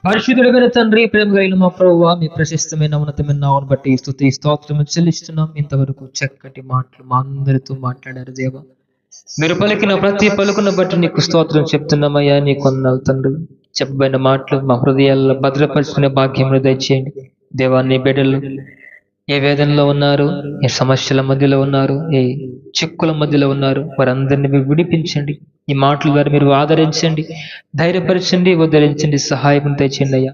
A: పరిశుద్ధుడైన తండ్రి, ప్రేమ కలిగిన మా ప్రభువా, మీ ప్రశస్తమైన ఉన్నతమైన నామమును బట్టి స్తుతి స్తోత్రము చెల్లిస్తున్నాం. ఇంతవరకు చక్కటి మాటలు మా అందరితో మాట్లాడారు దేవా. మీరు పలికిన ప్రతి పలుకును బట్టి నీకు స్తోత్రం చెప్తున్నామయ్యా. నీ కొందనాలు తండ్రి. చెప్పబడిన మాటలు మా హృదయాల్లో భద్రపరుచుకునే భాగ్యమును దయచేయండి దేవా. నీ బిడ్డలు ఏ వేదనలో ఉన్నారు, ఏ సమస్యల మధ్యలో ఉన్నారు, ఏ చిక్కుల మధ్యలో ఉన్నారు, వారందరినీ మీరు విడిపించండి. ఈ మాటల ద్వారా మీరు ఆదరించండి, ధైర్యపరచండి, ఉద్ధరించండి, సహాయం దయచేయండి అయ్యా.